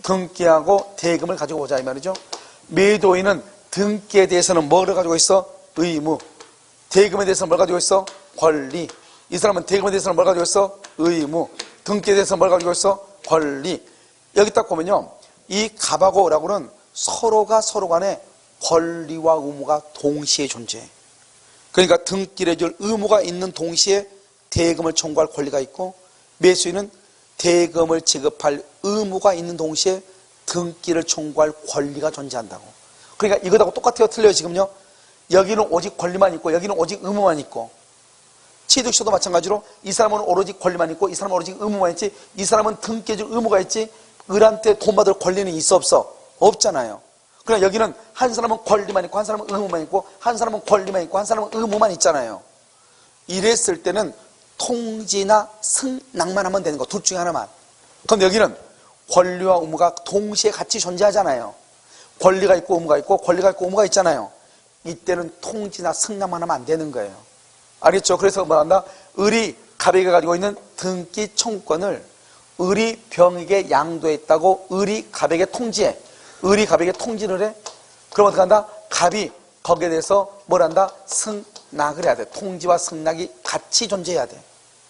등기하고 대금을 가지고 오자 이 말이죠. 매도인은 등기에 대해서는 뭐를 가지고 있어? 의무. 대금에 대해서는 뭘 가지고 있어? 권리. 이 사람은 대금에 대해서는 뭘 가지고 있어? 의무. 등기에 대해서는 뭘 가지고 있어? 권리. 여기 딱 보면요, 이 갑하고 을하고는 서로가 서로 간에 권리와 의무가 동시에 존재해. 그러니까 등기를 해줄 의무가 있는 동시에 대금을 청구할 권리가 있고, 매수인은 대금을 지급할 의무가 있는 동시에 등기를 청구할 권리가 존재한다고. 그러니까 이거하고 똑같아요? 틀려요? 지금요? 여기는 오직 권리만 있고 여기는 오직 의무만 있고, 취득시효도 마찬가지로 이 사람은 오로지 권리만 있고 이 사람은 오로지 의무만 있지, 이 사람은 등기해줄 의무가 있지 을한테 돈 받을 권리는 있어 없어? 없잖아요. 그러니까 여기는 한 사람은 권리만 있고 한 사람은 의무만 있고 한 사람은 권리만 있고 한 사람은 의무만 있잖아요. 이랬을 때는 통지나 승낙만 하면 되는 거. 둘 중에 하나만. 그럼 여기는 권리와 의무가 동시에 같이 존재하잖아요. 권리가 있고 의무가 있고 권리가 있고 의무가 있잖아요. 이때는 통지나 승낙만 하면 안 되는 거예요. 알겠죠? 그래서 뭐란다? 을이 갑에게 가지고 있는 등기 청구권을 을이 병에게 양도했다고 을이 갑에게 통지해. 을이 갑에게 통지를 해. 그럼 어떻게 한다? 갑이 거기에 대해서 뭘 한다? 승낙을 해야 돼. 통지와 승낙이 같이 존재해야 돼.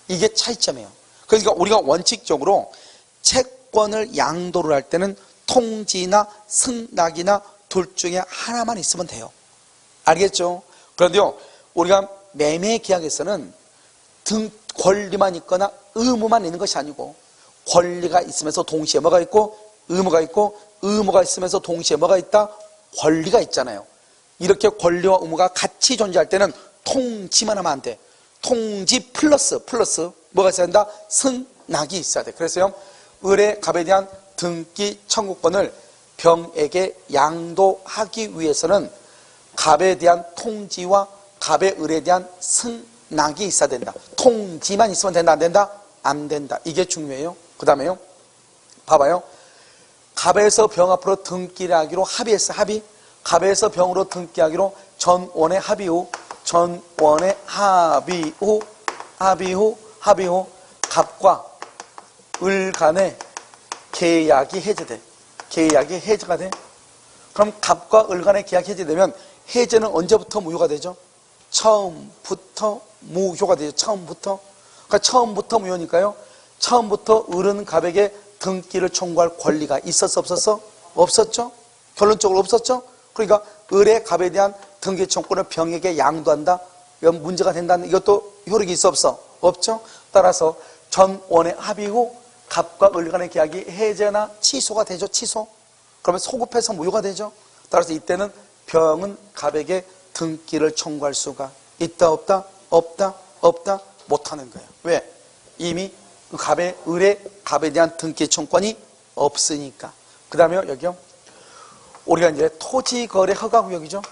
이게 차이점이에요. 그러니까 우리가 원칙적으로 채권을 양도를 할 때는 통지나 승낙이나 둘 중에 하나만 있으면 돼요. 알겠죠? 그런데요, 우리가 매매 계약에서는 권리만 있거나 의무만 있는 것이 아니고 권리가 있으면서 동시에 뭐가 있고 의무가 있고 의무가 있으면서 동시에 뭐가 있다? 권리가 있잖아요. 이렇게 권리와 의무가 같이 존재할 때는 통지만 하면 안 돼. 통지 플러스 뭐가 있어야 된다? 승낙이 있어야 돼. 그래서요, 을의 갑에 대한 등기 청구권을 병에게 양도하기 위해서는 갑에 대한 통지와 갑의 을에 대한 승낙이 있어야 된다. 통지만 있으면 된다? 안 된다? 안 된다. 이게 중요해요. 그 다음에요, 봐봐요. 갑에서 병 앞으로 등기를 하기로 합의했어. 갑에서 병으로 등기하기로 전원의 합의 후 갑과 을 간의 계약이 해제돼. 계약이 해제가 돼. 그럼 갑과 을 간의 계약이 해제되면 해제는 언제부터 무효가 되죠? 처음부터 무효가 되죠. 그러니까 처음부터 무효니까요. 처음부터 을은 갑에게 등기를 청구할 권리가 있었어 없었어? 없었죠. 결론적으로 없었죠. 그러니까 을의 갑에 대한 등기 청구권을 병에게 양도한다. 이건 문제가 된다는, 이것도 효력이 있어 없어? 없죠. 따라서 전원의 합의 후 갑과 을 간의 계약이 해제나 취소가 되죠. 취소. 그러면 소급해서 무효가 되죠. 따라서 이때는 병은 갑에게 등기를 청구할 수가 있다 없다? 없다? 없다? 못하는 거예요. 왜? 이미 갑의 을의 갑에 대한 등기 청구권이 없으니까. 그 다음에 여기요, 우리가 이제 토지거래 허가구역이죠.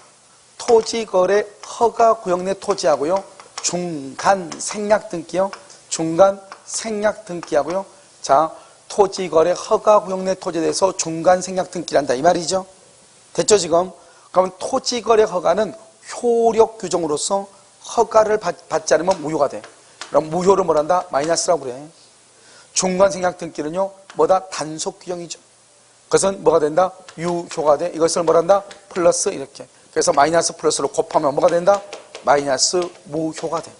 토지거래 허가구역 내 토지하고요, 중간 생략등기요, 중간 생략등기하고요. 자, 토지거래 허가구역 내 토지에 대해서 중간 생략등기를 한다 이 말이죠. 됐죠 지금? 그러면 토지거래 허가는 효력 규정으로서 허가를 받지 않으면 무효가 돼. 그럼 무효를 뭐란다? 마이너스라고 그래. 중간 생략등기는요, 뭐다? 단속 규정이죠. 그것은 뭐가 된다? 유효가 돼. 이것을 뭐란다? 플러스 이렇게. 그래서 마이너스 플러스로 곱하면 뭐가 된다? 마이너스 무효가 돼.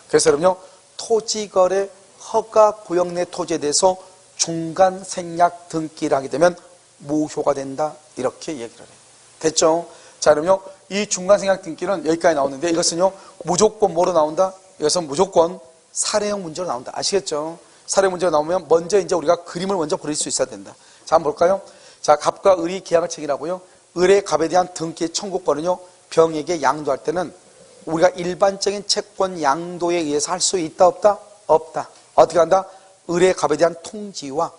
그래서 여러분요, 토지거래 허가구역 내 토지에 대해서 중간 생략 등기를 하게 되면 무효가 된다. 이렇게 얘기를 해요. 됐죠? 자, 그럼요, 이 중간 생략 등기는 여기까지 나오는데 이것은요, 무조건 뭐로 나온다? 이것은 무조건 사례형 문제로 나온다. 아시겠죠? 사례 문제가 나오면 먼저 이제 우리가 그림을 먼저 그릴 수 있어야 된다. 자, 한번 볼까요? 자, 갑과 을이 계약을 체결하고요, 을의 갑에 대한 등기 청구권은요, 병에게 양도할 때는 우리가 일반적인 채권 양도에 의해서 할 수 있다 없다? 없다. 어떻게 한다? 을의 갑에 대한 통지와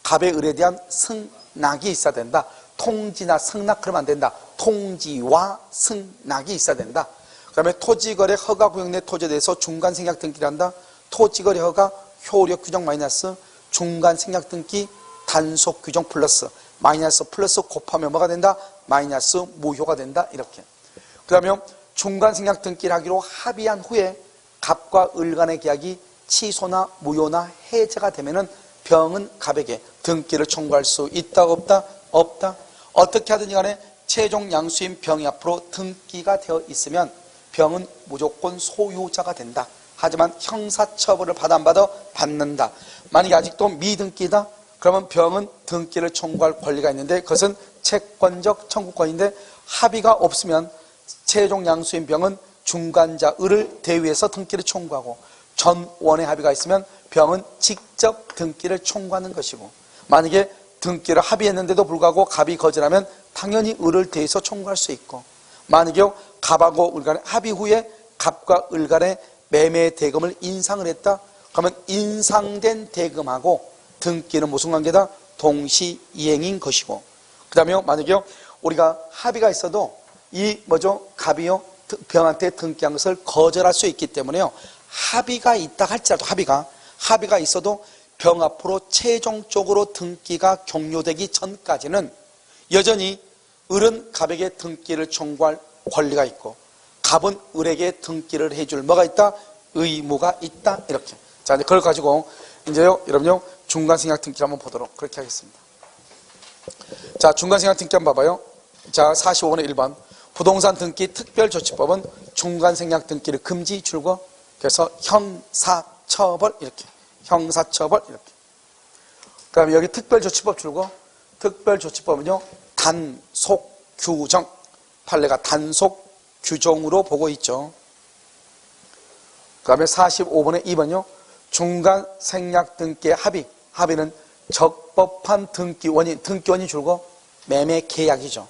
갑의 을에 대한 승낙이 있어야 된다. 통지나 승낙 그러면 안 된다. 통지와 승낙이 있어야 된다. 그 다음에 토지거래 허가구역 내 토지에 대해서 중간 생략 등기를 한다. 토지거래 허가 효력 규정 마이너스 중간 생략 등기 단속 규정 플러스 마이너스 플러스 곱하면 뭐가 된다? 마이너스 무효가 된다. 이렇게. 그 다음에 중간 생략 등기를 하기로 합의한 후에 갑과 을 간의 계약이 취소나 무효나 해제가 되면은 병은 갑에게 등기를 청구할 수 있다 없다? 없다. 어떻게 하든지 간에 최종 양수인 병이 앞으로 등기가 되어 있으면 병은 무조건 소유자가 된다. 하지만 형사처벌을 받아 안 받아? 받는다. 만약에 아직도 미등기다? 그러면 병은 등기를 청구할 권리가 있는데 그것은 채권적 청구권인데 합의가 없으면 최종 양수인 병은 중간자 을을 대위해서 등기를 청구하고 전원의 합의가 있으면 병은 직접 등기를 청구하는 것이고, 만약에 등기를 합의했는데도 불구하고 갑이 거절하면 당연히 을을 대해서 청구할 수 있고, 만약에 갑하고 을 간의 합의 후에 갑과 을 간의 매매 대금을 인상을 했다? 그러면 인상된 대금하고 등기는 무슨 관계다? 동시 이행인 것이고, 그 다음에 만약에 우리가 합의가 있어도 이 뭐죠? 갑이요, 병한테 등기한 것을 거절할 수 있기 때문에요, 합의가 있다 할지라도 합의가 있어도 병 앞으로 최종적으로 등기가 종료되기 전까지는 여전히 을은 갑에게 등기를 청구할 권리가 있고 갑은 을에게 등기를 해줄 뭐가 있다? 의무가 있다. 이렇게. 자, 이제 그걸 가지고 이제요, 여러분요, 중간생략 등기를 한번 보도록 그렇게 하겠습니다. 자, 중간생략 등기 한번 봐봐요. 자, 45번의 1번. 부동산 등기 특별조치법은 중간생략 등기를 금지 줄거. 그래서 형사처벌 이렇게. 형사처벌 이렇게. 그 다음에 여기 특별조치법 줄거. 특별조치법은요, 단속 규정. 판례가 단속 규정으로 보고 있죠. 그 다음에 45번의 2번요. 중간 생략 등기의 합의는 적법한 등기원인 줄거 매매 계약이죠.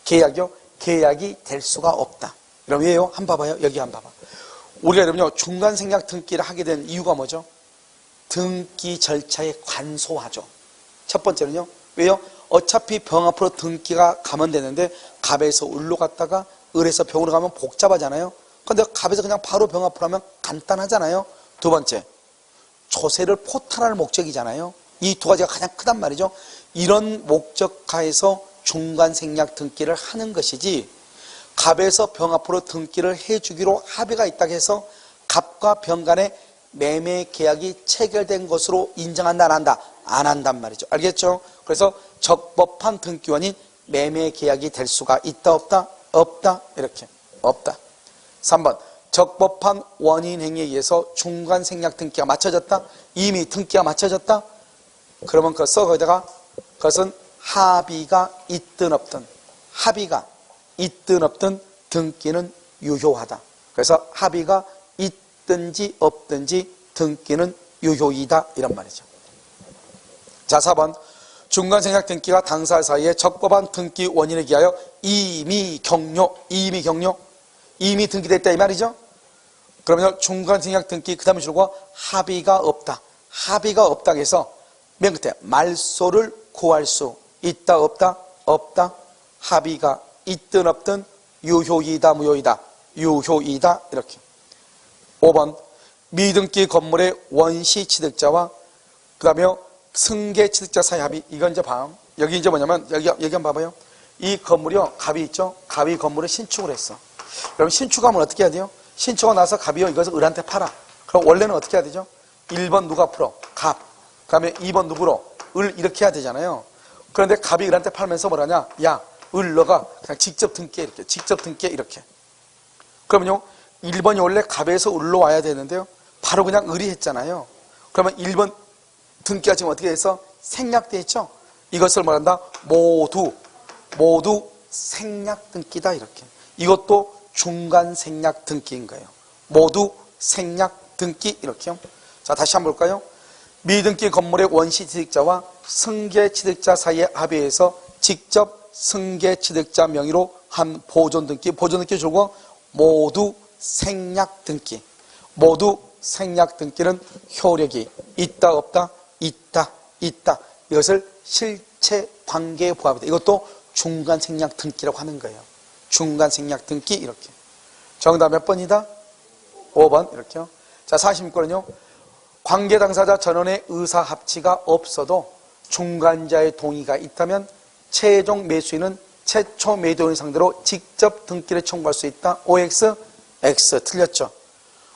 계약이요. 계약이 될 수가 없다. 그럼 왜요? 한번 봐봐요. 여기 한번 봐봐. 우리가 여러분요, 중간 생략 등기를 하게 된 이유가 뭐죠? 등기 절차에 관소하죠. 첫 번째는요. 왜요? 어차피 병 앞으로 등기가 가면 되는데 갑에서 을로 갔다가 을에서 병으로 가면 복잡하잖아요. 근데 갑에서 그냥 바로 병 앞으로 하면 간단하잖아요. 두 번째, 조세를 포탈할 목적이잖아요. 이 두 가지가 가장 크단 말이죠. 이런 목적하에서 중간 생략 등기를 하는 것이지, 갑에서 병 앞으로 등기를 해주기로 합의가 있다고 해서 갑과 병 간의 매매 계약이 체결된 것으로 인정한다 안 한다? 안 한단 말이죠. 알겠죠? 그래서 적법한 등기원인 매매 계약이 될 수가 있다 없다? 없다. 이렇게. 없다. 3번. 적법한 원인 행위에 의해서 중간 생략 등기가 맞춰졌다? 이미 등기가 맞춰졌다? 그러면 거기다가 그것은 합의가 있든 없든 등기는 유효하다. 그래서 합의가 있든지 없든지 등기는 유효이다 이런 말이죠. 자, 4번 중간생략 등기가 당사자 사이에 적법한 등기 원인에 기하여 이미 등기됐다 이 말이죠. 그러면 중간생략 등기 그 다음에 줄과 합의가 없다. 합의가 없다고 해서 맨 끝에 말소를 구할 수 있다 없다? 없다. 합의가 있든 없든 유효이다 무효이다? 유효이다 이렇게. 5번 미등기 건물의 원시 취득자와 그 다음에 승계 취득자 사이 합의. 이건 이제 여기 이제 뭐냐면 여기 한번 봐봐요. 이 건물이요 갑이 있죠. 갑이 건물을 신축을 했어. 그럼 신축하면 어떻게 해야 돼요? 신축하고 나서 갑이요 이것을 을한테 팔아. 그럼 원래는 어떻게 해야 되죠? 1번 누가 풀어? 갑. 그 다음에 2번 누구로? 을 이렇게 해야 되잖아요. 그런데 갑이 을한테 팔면서 뭐라냐? 야, 을 너가 그냥 직접 등기해 이렇게. 직접 등기해 이렇게. 그러면요 1번이 원래 갑에서 을로 와야 되는데요. 바로 그냥 을이 했잖아요. 그러면 1번 등기가 지금 어떻게 해서 생략돼 있죠? 이것을 말한다. 모두 생략 등기다 이렇게. 이것도 중간 생략 등기인 거예요. 모두 생략 등기 이렇게요. 자, 다시 한번 볼까요? 미등기 건물의 원시 취득자와 승계 취득자 사이의 합의에서 직접 승계 취득자 명의로 한 보존 등기 주고 모두 생략 등기. 모두 생략 등기는 효력이 있다 없다? 있다. 이것을 실체 관계에 부합이다. 이것도 중간 생략 등기라고 하는 거예요. 중간 생략 등기 이렇게. 정답 몇 번이다? 5번 이렇게요. 자, 46번은요. 관계 당사자 전원의 의사 합치가 없어도 중간자의 동의가 있다면 최종 매수인은 최초 매도인 상대로 직접 등기를 청구할 수 있다. OX, X 틀렸죠.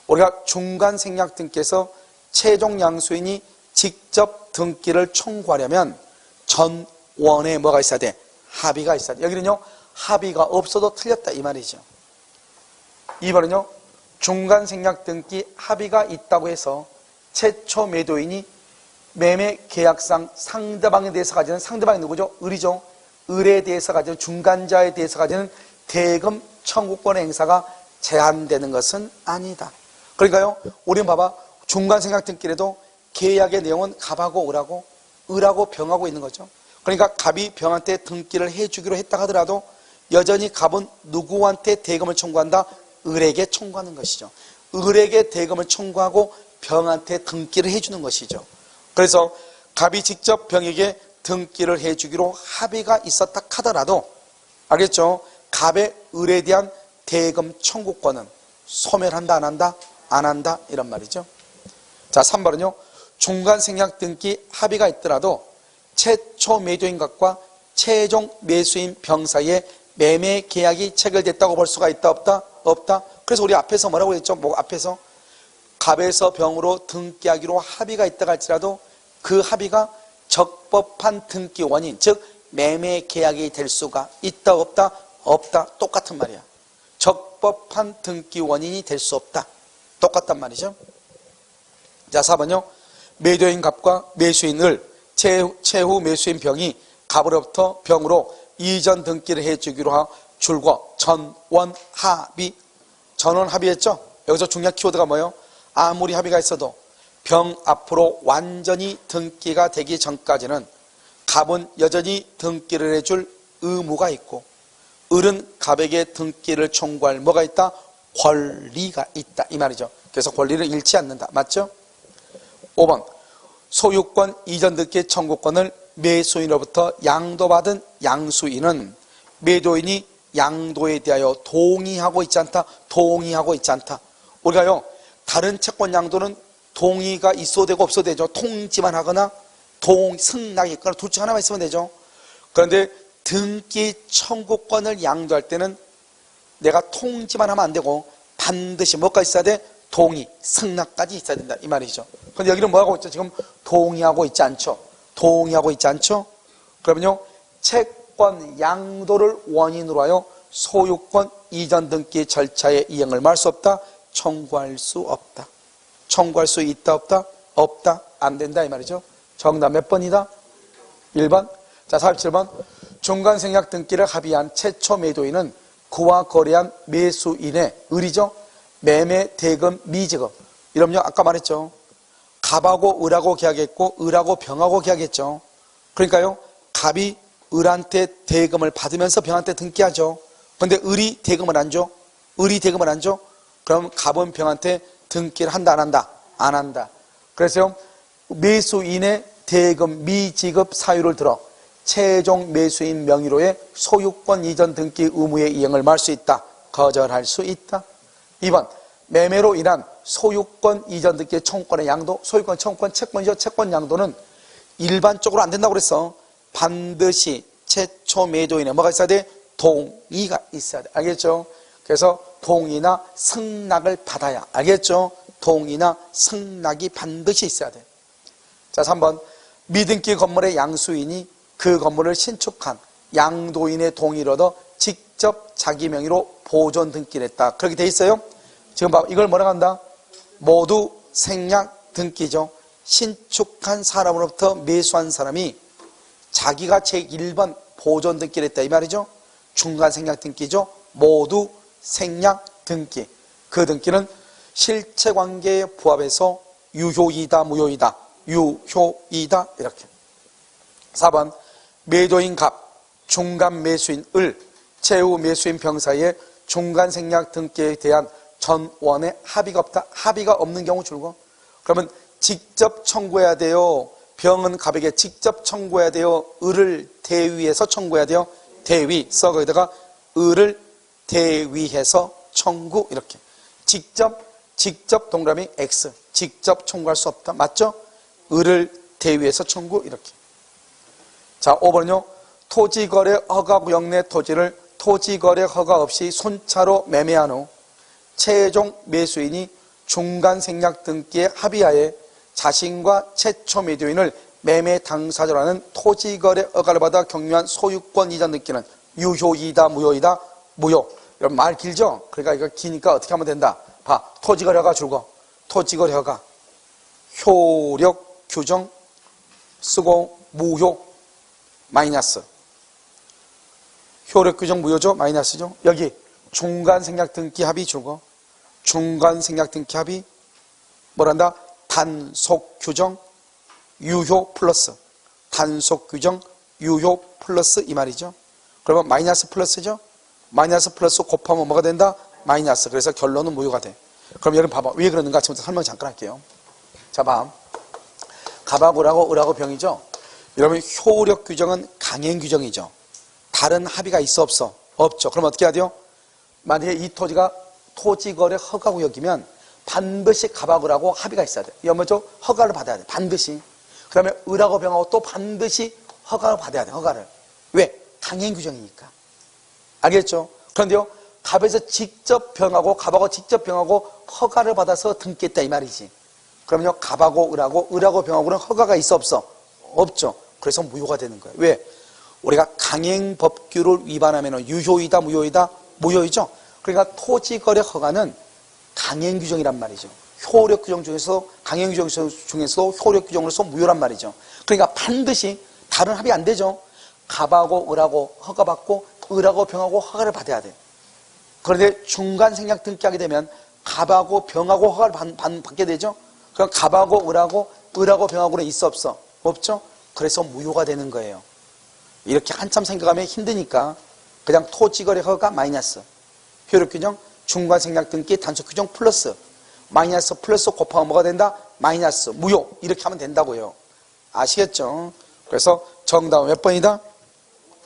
우리가 중간 생략 등기에서 최종 양수인이 직접 등기를 청구하려면 전원에 뭐가 있어야 돼? 합의가 있어야 돼. 여기는요 합의가 없어도 틀렸다 이 말이죠. 2번은요 중간 생략 등기 합의가 있다고 해서 최초 매도인이 매매 계약상 상대방에 대해서 가지는 상대방이 누구죠? 을이죠. 을에 대해서 가지는 중간자에 대해서 가지는 대금 청구권의 행사가 제한되는 것은 아니다. 그러니까요 우리는 봐봐 중간 생략 등기라도 계약의 내용은 갑하고 을하고 병하고 있는 거죠. 그러니까 갑이 병한테 등기를 해주기로 했다 하더라도 여전히 갑은 누구한테 대금을 청구한다? 을에게 청구하는 것이죠. 을에게 대금을 청구하고 병한테 등기를 해주는 것이죠. 그래서 갑이 직접 병에게 등기를 해주기로 합의가 있었다 하더라도 알겠죠? 갑의 을에 대한 대금 청구권은 소멸한다 안 한다? 안 한다 이런 말이죠. 자 3번은요 중간 생략 등기 합의가 있더라도 최초 매도인 갑과 최종 매수인 병 사이에 매매 계약이 체결됐다고 볼 수가 있다 없다? 없다. 그래서 우리 앞에서 뭐라고 했죠? 앞에서 갑에서 병으로 등기하기로 합의가 있다고 할지라도 그 합의가 적법한 등기 원인 즉 매매 계약이 될 수가 있다 없다? 없다. 똑같은 말이야. 적법한 등기 원인이 될 수 없다. 똑같단 말이죠. 자 4번요 매도인 갑과 매수인 을 최후 매수인 병이 갑으로부터 병으로 이전 등기를 해주기로 한 줄과 전원 합의. 전원 합의했죠. 여기서 중요한 키워드가 뭐예요? 아무리 합의가 있어도 병 앞으로 완전히 등기가 되기 전까지는 갑은 여전히 등기를 해줄 의무가 있고 을은 갑에게 등기를 청구할 뭐가 있다? 권리가 있다 이 말이죠. 그래서 권리를 잃지 않는다. 맞죠? 5번 소유권 이전 등기 청구권을 매수인으로부터 양도받은 양수인은 매도인이 양도에 대하여 동의하고 있지 않다. 동의하고 있지 않다. 우리가요 다른 채권 양도는 동의가 있어도 되고 없어도 되죠. 통지만 하거나 승낙이 있거나 둘 중 하나만 있으면 되죠. 그런데 등기 청구권을 양도할 때는 내가 통지만 하면 안 되고 반드시 뭐가 있어야 돼? 동의, 승낙까지 있어야 된다 이 말이죠. 그런데 여기는 뭐하고 있죠? 지금 동의하고 있지 않죠. 동의하고 있지 않죠. 그러면요 채권 양도를 원인으로 하여 소유권 이전 등기 절차의 이행을 말 수 없다. 청구할 수 없다. 청구할 수 있다 없다? 없다. 안 된다 이 말이죠. 정답 몇 번이다? 1번. 자 47번 중간 생략 등기를 합의한 최초 매도인은 그와 거래한 매수인의 을이죠. 매매, 대금, 미지급. 이러면요, 아까 말했죠. 갑하고 을하고 계약했고 을하고 병하고 계약했죠. 그러니까요, 갑이 을한테 대금을 받으면서 병한테 등기하죠. 근데 을이 대금을 안 줘. 을이 대금을 안 줘. 그럼 갑은 병한테 등기를 한다, 안 한다? 안 한다. 그래서 매수인의 대금 미지급 사유를 들어 최종 매수인 명의로의 소유권 이전 등기 의무의 이행을 말할 수 있다. 거절할 수 있다. 2번, 매매로 인한 소유권 이전 등기의 청구권의 양도, 소유권, 청구권, 채권이죠. 채권 양도는 일반적으로 안 된다고 그랬어. 반드시 최초 매도인에 뭐가 있어야 돼? 동의가 있어야 돼. 알겠죠? 그래서 동의나 승낙을 받아야. 알겠죠? 동의나 승낙이 반드시 있어야 돼. 자, 3번. 미등기 건물의 양수인이 그 건물을 신축한 양도인의 동의를 얻어 직접 자기 명의로 보존 등기를 했다. 그렇게 돼 있어요. 지금 봐, 이걸 뭐라고 한다? 모두 생략 등기죠. 신축한 사람으로부터 매수한 사람이 자기가 제1번 보존 등기를 했다 이 말이죠. 중간 생략 등기죠. 모두 생략 등기. 그 등기는 실체관계에 부합해서 유효이다 무효이다. 유효이다 이렇게. 4번, 매도인 갑, 중간 매수인 을, 최후 매수인 병 사이에 중간 생략 등기에 대한 전원의 합의가 없다. 합의가 없는 경우 줄거. 그러면 직접 청구해야 돼요. 병은 갑에게 직접 청구해야 돼요. 을을 대위해서 청구해야 돼요. 대위. 써 거기다가 을을 대위해서 청구 이렇게. 직접 동그라미 X. 직접 청구할 수 없다. 맞죠? 을을 대위해서 청구 이렇게. 자, 5번은요. 토지거래 허가구역 내 토지를 토지거래 허가 없이 손차로 매매한 후 최종 매수인이 중간 생략 등기에 합의하에 자신과 최초 매도인을 매매 당사자로 하는 토지거래 허가를 받아 경유한 소유권 이전 등기는 유효이다 무효이다? 무효. 여러분 말 길죠? 그러니까 이거 기니까 어떻게 하면 된다? 봐. 토지거래 허가 줄거. 토지거래 허가. 효력 규정 쓰고 무효 마이너스. 효력 규정 무효죠? 마이너스죠? 여기 중간 생략 등기 합의 줄거. 중간 생략 등기 합의 뭐란다? 단속 규정 유효 플러스. 단속 규정 유효 플러스 이 말이죠. 그러면 마이너스 플러스죠? 마이너스 플러스 곱하면 뭐가 된다? 마이너스. 그래서 결론은 무효가 돼. 그럼 여러분 봐봐. 왜 그러는가? 지금부터 설명 잠깐 할게요. 자, 봐. 갑하고 을하고 을하고 병이죠? 여러분 효력 규정은 강행 규정이죠. 다른 합의가 있어 없어? 없죠. 그럼 어떻게 해야 돼요? 만약에 이 토지가 토지거래 허가구역이면 반드시 갑하고 을하고 합의가 있어야 돼. 이거 뭐죠? 허가를 받아야 돼. 반드시. 그 다음에 을하고 병하고 또 반드시 허가를 받아야 돼. 허가를. 왜? 강행 규정이니까. 알겠죠? 그런데요. 갑에서 직접 병하고 갑하고 직접 병하고 허가를 받아서 등기했다 이 말이지. 그러면요. 갑하고 을하고 병하고는 허가가 있어 없어? 없죠. 그래서 무효가 되는 거예요. 왜? 우리가 강행법규를 위반하면 유효이다 무효이다? 무효이죠. 그러니까 토지거래 허가는 강행규정이란 말이죠. 효력규정 중에서 강행규정 중에서도 효력규정으로서 무효란 말이죠. 그러니까 반드시 다른 합의 안 되죠. 갑하고 을하고 허가받고 을하고 병하고 허가를 받아야 돼. 그런데 중간 생략 등기하게 되면 갑하고 병하고 허가를 받게 되죠. 그럼 갑하고 을하고 병하고는 있어 없어? 없죠. 그래서 무효가 되는 거예요. 이렇게 한참 생각하면 힘드니까 그냥 토지거래 허가 마이너스, 효력규정, 중간생략 등기, 단속규정 플러스, 마이너스 플러스 곱하면 뭐가 된다? 마이너스, 무효 이렇게 하면 된다고요. 아시겠죠? 그래서 정답은 몇 번이다?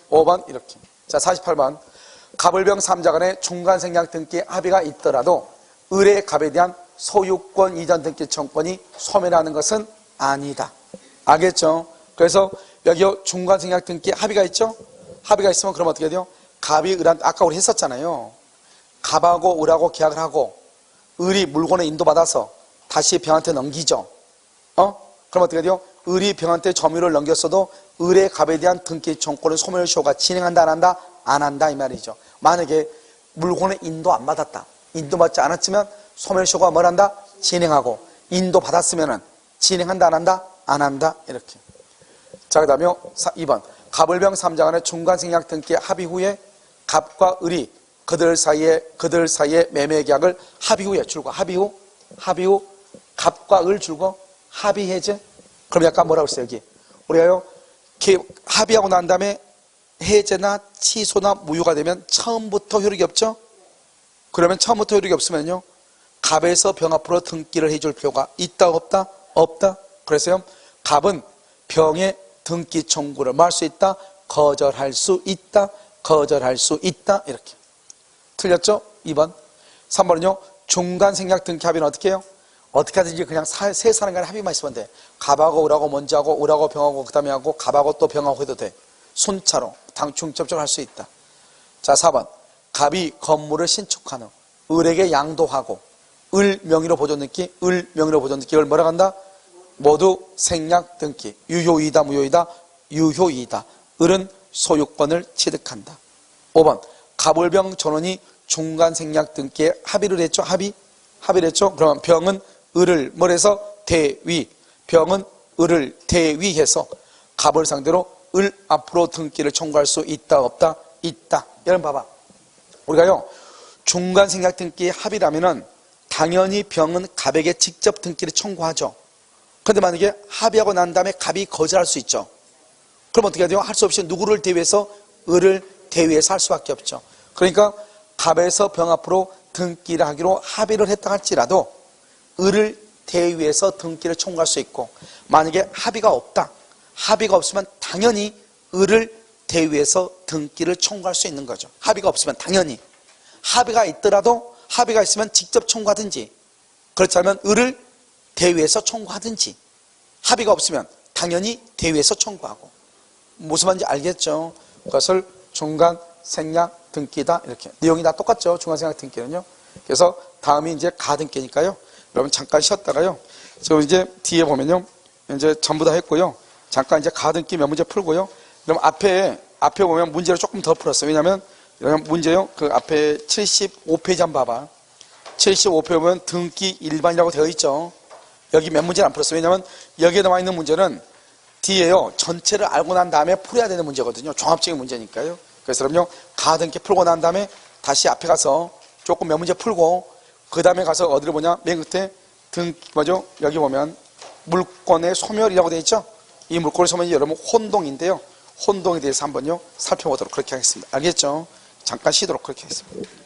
5번 이렇게. 자, 48번. 갑을병 3자 간의 중간생략 등기 합의가 있더라도 을의 갑에 대한 소유권 이전 등기 청구권이 소멸하는 것은 아니다. 알겠죠? 그래서 여기요 중간생략 등기 합의가 있죠? 합의가 있으면 그럼 어떻게 돼요? 갑이 을한테 아까 우리 했었잖아요. 갑하고 을하고 계약을 하고 을이 물건을 인도받아서 다시 병한테 넘기죠. 그럼 어떻게 돼요? 을이 병한테 점유를 넘겼어도 을의 갑에 대한 등기 청구권을 소멸시효가 진행한다 안 한다? 안 한다 이 말이죠. 만약에 물건을 인도 안 받았다. 인도받지 않았으면 소멸시효가 뭘 한다? 진행하고 인도받았으면 진행한다 안 한다? 안 한다 이렇게. 자, 그 다음에 2번. 갑을병 3자 간의 중간생략 등기 합의 후에 갑과 을이 그들 사이에 매매 계약을 합의 후에 줄거. 합의 후 갑과 을 줄거. 합의 해제. 그럼 약간 뭐라고 했어요 여기? 우리가요 합의하고 난 다음에 해제나 취소나 무효가 되면 처음부터 효력이 없죠? 그러면 처음부터 효력이 없으면요 갑에서 병 앞으로 등기를 해줄 필요가 있다 없다? 없다. 그래서요 갑은 병의 등기 청구를 뭐 할 수 있다? 거절할 수 있다. 거절할 수 있다. 이렇게. 틀렸죠? 2번. 3번은요 중간 생략 등기 합의는 어떻게 해요? 어떻게 하든지 그냥 세 사람 간에 합의만 있으면 돼. 갑하고 을하고 먼저 하고 을하고 병하고 그 다음에 하고 갑하고 또 병하고 해도 돼. 순차로 중첩적으로 할 수 있다. 자 4번. 갑이 건물을 신축하는 을에게 양도하고 을 명의로 보존 등기 을 명의로 보존 등기 이걸 뭐라고 한다? 모두 생략 등기. 유효이다 무효이다? 유효이다. 을은 소유권을 취득한다. 5번. 갑을병 전원이 중간 생략 등기에 합의를 했죠. 합의를 했죠. 그러면 병은 을을 뭐래서 대위. 병은 을을 대위해서 갑을 상대로 을 앞으로 등기를 청구할 수 있다 없다? 있다. 여러분 봐봐. 우리가요 중간 생략 등기에 합의라면은 당연히 병은 갑에게 직접 등기를 청구하죠. 그런데 만약에 합의하고 난 다음에 갑이 거절할 수 있죠. 그럼 어떻게 해야 돼요? 할 수 없이 누구를 대위해서? 을을 대위해서 할 수밖에 없죠. 그러니까 갑에서 병 앞으로 등기를 하기로 합의를 했다 할지라도 을을 대위해서 등기를 청구할 수 있고 만약에 합의가 없다. 합의가 없으면 당연히 을을 대위해서 등기를 청구할 수 있는 거죠. 합의가 없으면 당연히. 합의가 있더라도 합의가 있으면 직접 청구하든지 그렇지 않으면 을을 대위해서 청구하든지 합의가 없으면 당연히 대위해서 청구하고 무슨 말인지 알겠죠? 그것을 중간 생략 등기다 이렇게 내용이 다 똑같죠. 중간 생략 등기는요. 그래서 다음이 이제 가등기니까요. 여러분 잠깐 쉬었다가요. 지금 이제 뒤에 보면요. 이제 전부 다 했고요. 잠깐 이제 가등기 몇 문제 풀고요. 그럼 앞에 보면 문제를 조금 더 풀었어요. 왜냐하면 문제요. 그 앞에 75페이지 한번 봐봐. 75페이지 보면 등기 일반이라고 되어 있죠. 여기 몇 문제는 안 풀었어요. 왜냐하면 여기에 나와 있는 문제는 뒤에요. 전체를 알고 난 다음에 풀어야 되는 문제거든요. 종합적인 문제니까요. 그래서 그럼요. 가등기 풀고 난 다음에 다시 앞에 가서 조금 몇 문제 풀고 그 다음에 가서 어디를 보냐. 맨 끝에 뭐죠? 여기 보면 물권의 소멸이라고 되어 있죠. 이 물권의 소멸이 여러분 혼동인데요. 혼동에 대해서 한번요 살펴보도록 그렇게 하겠습니다. 알겠죠? 잠깐 쉬도록 그렇게 하겠습니다.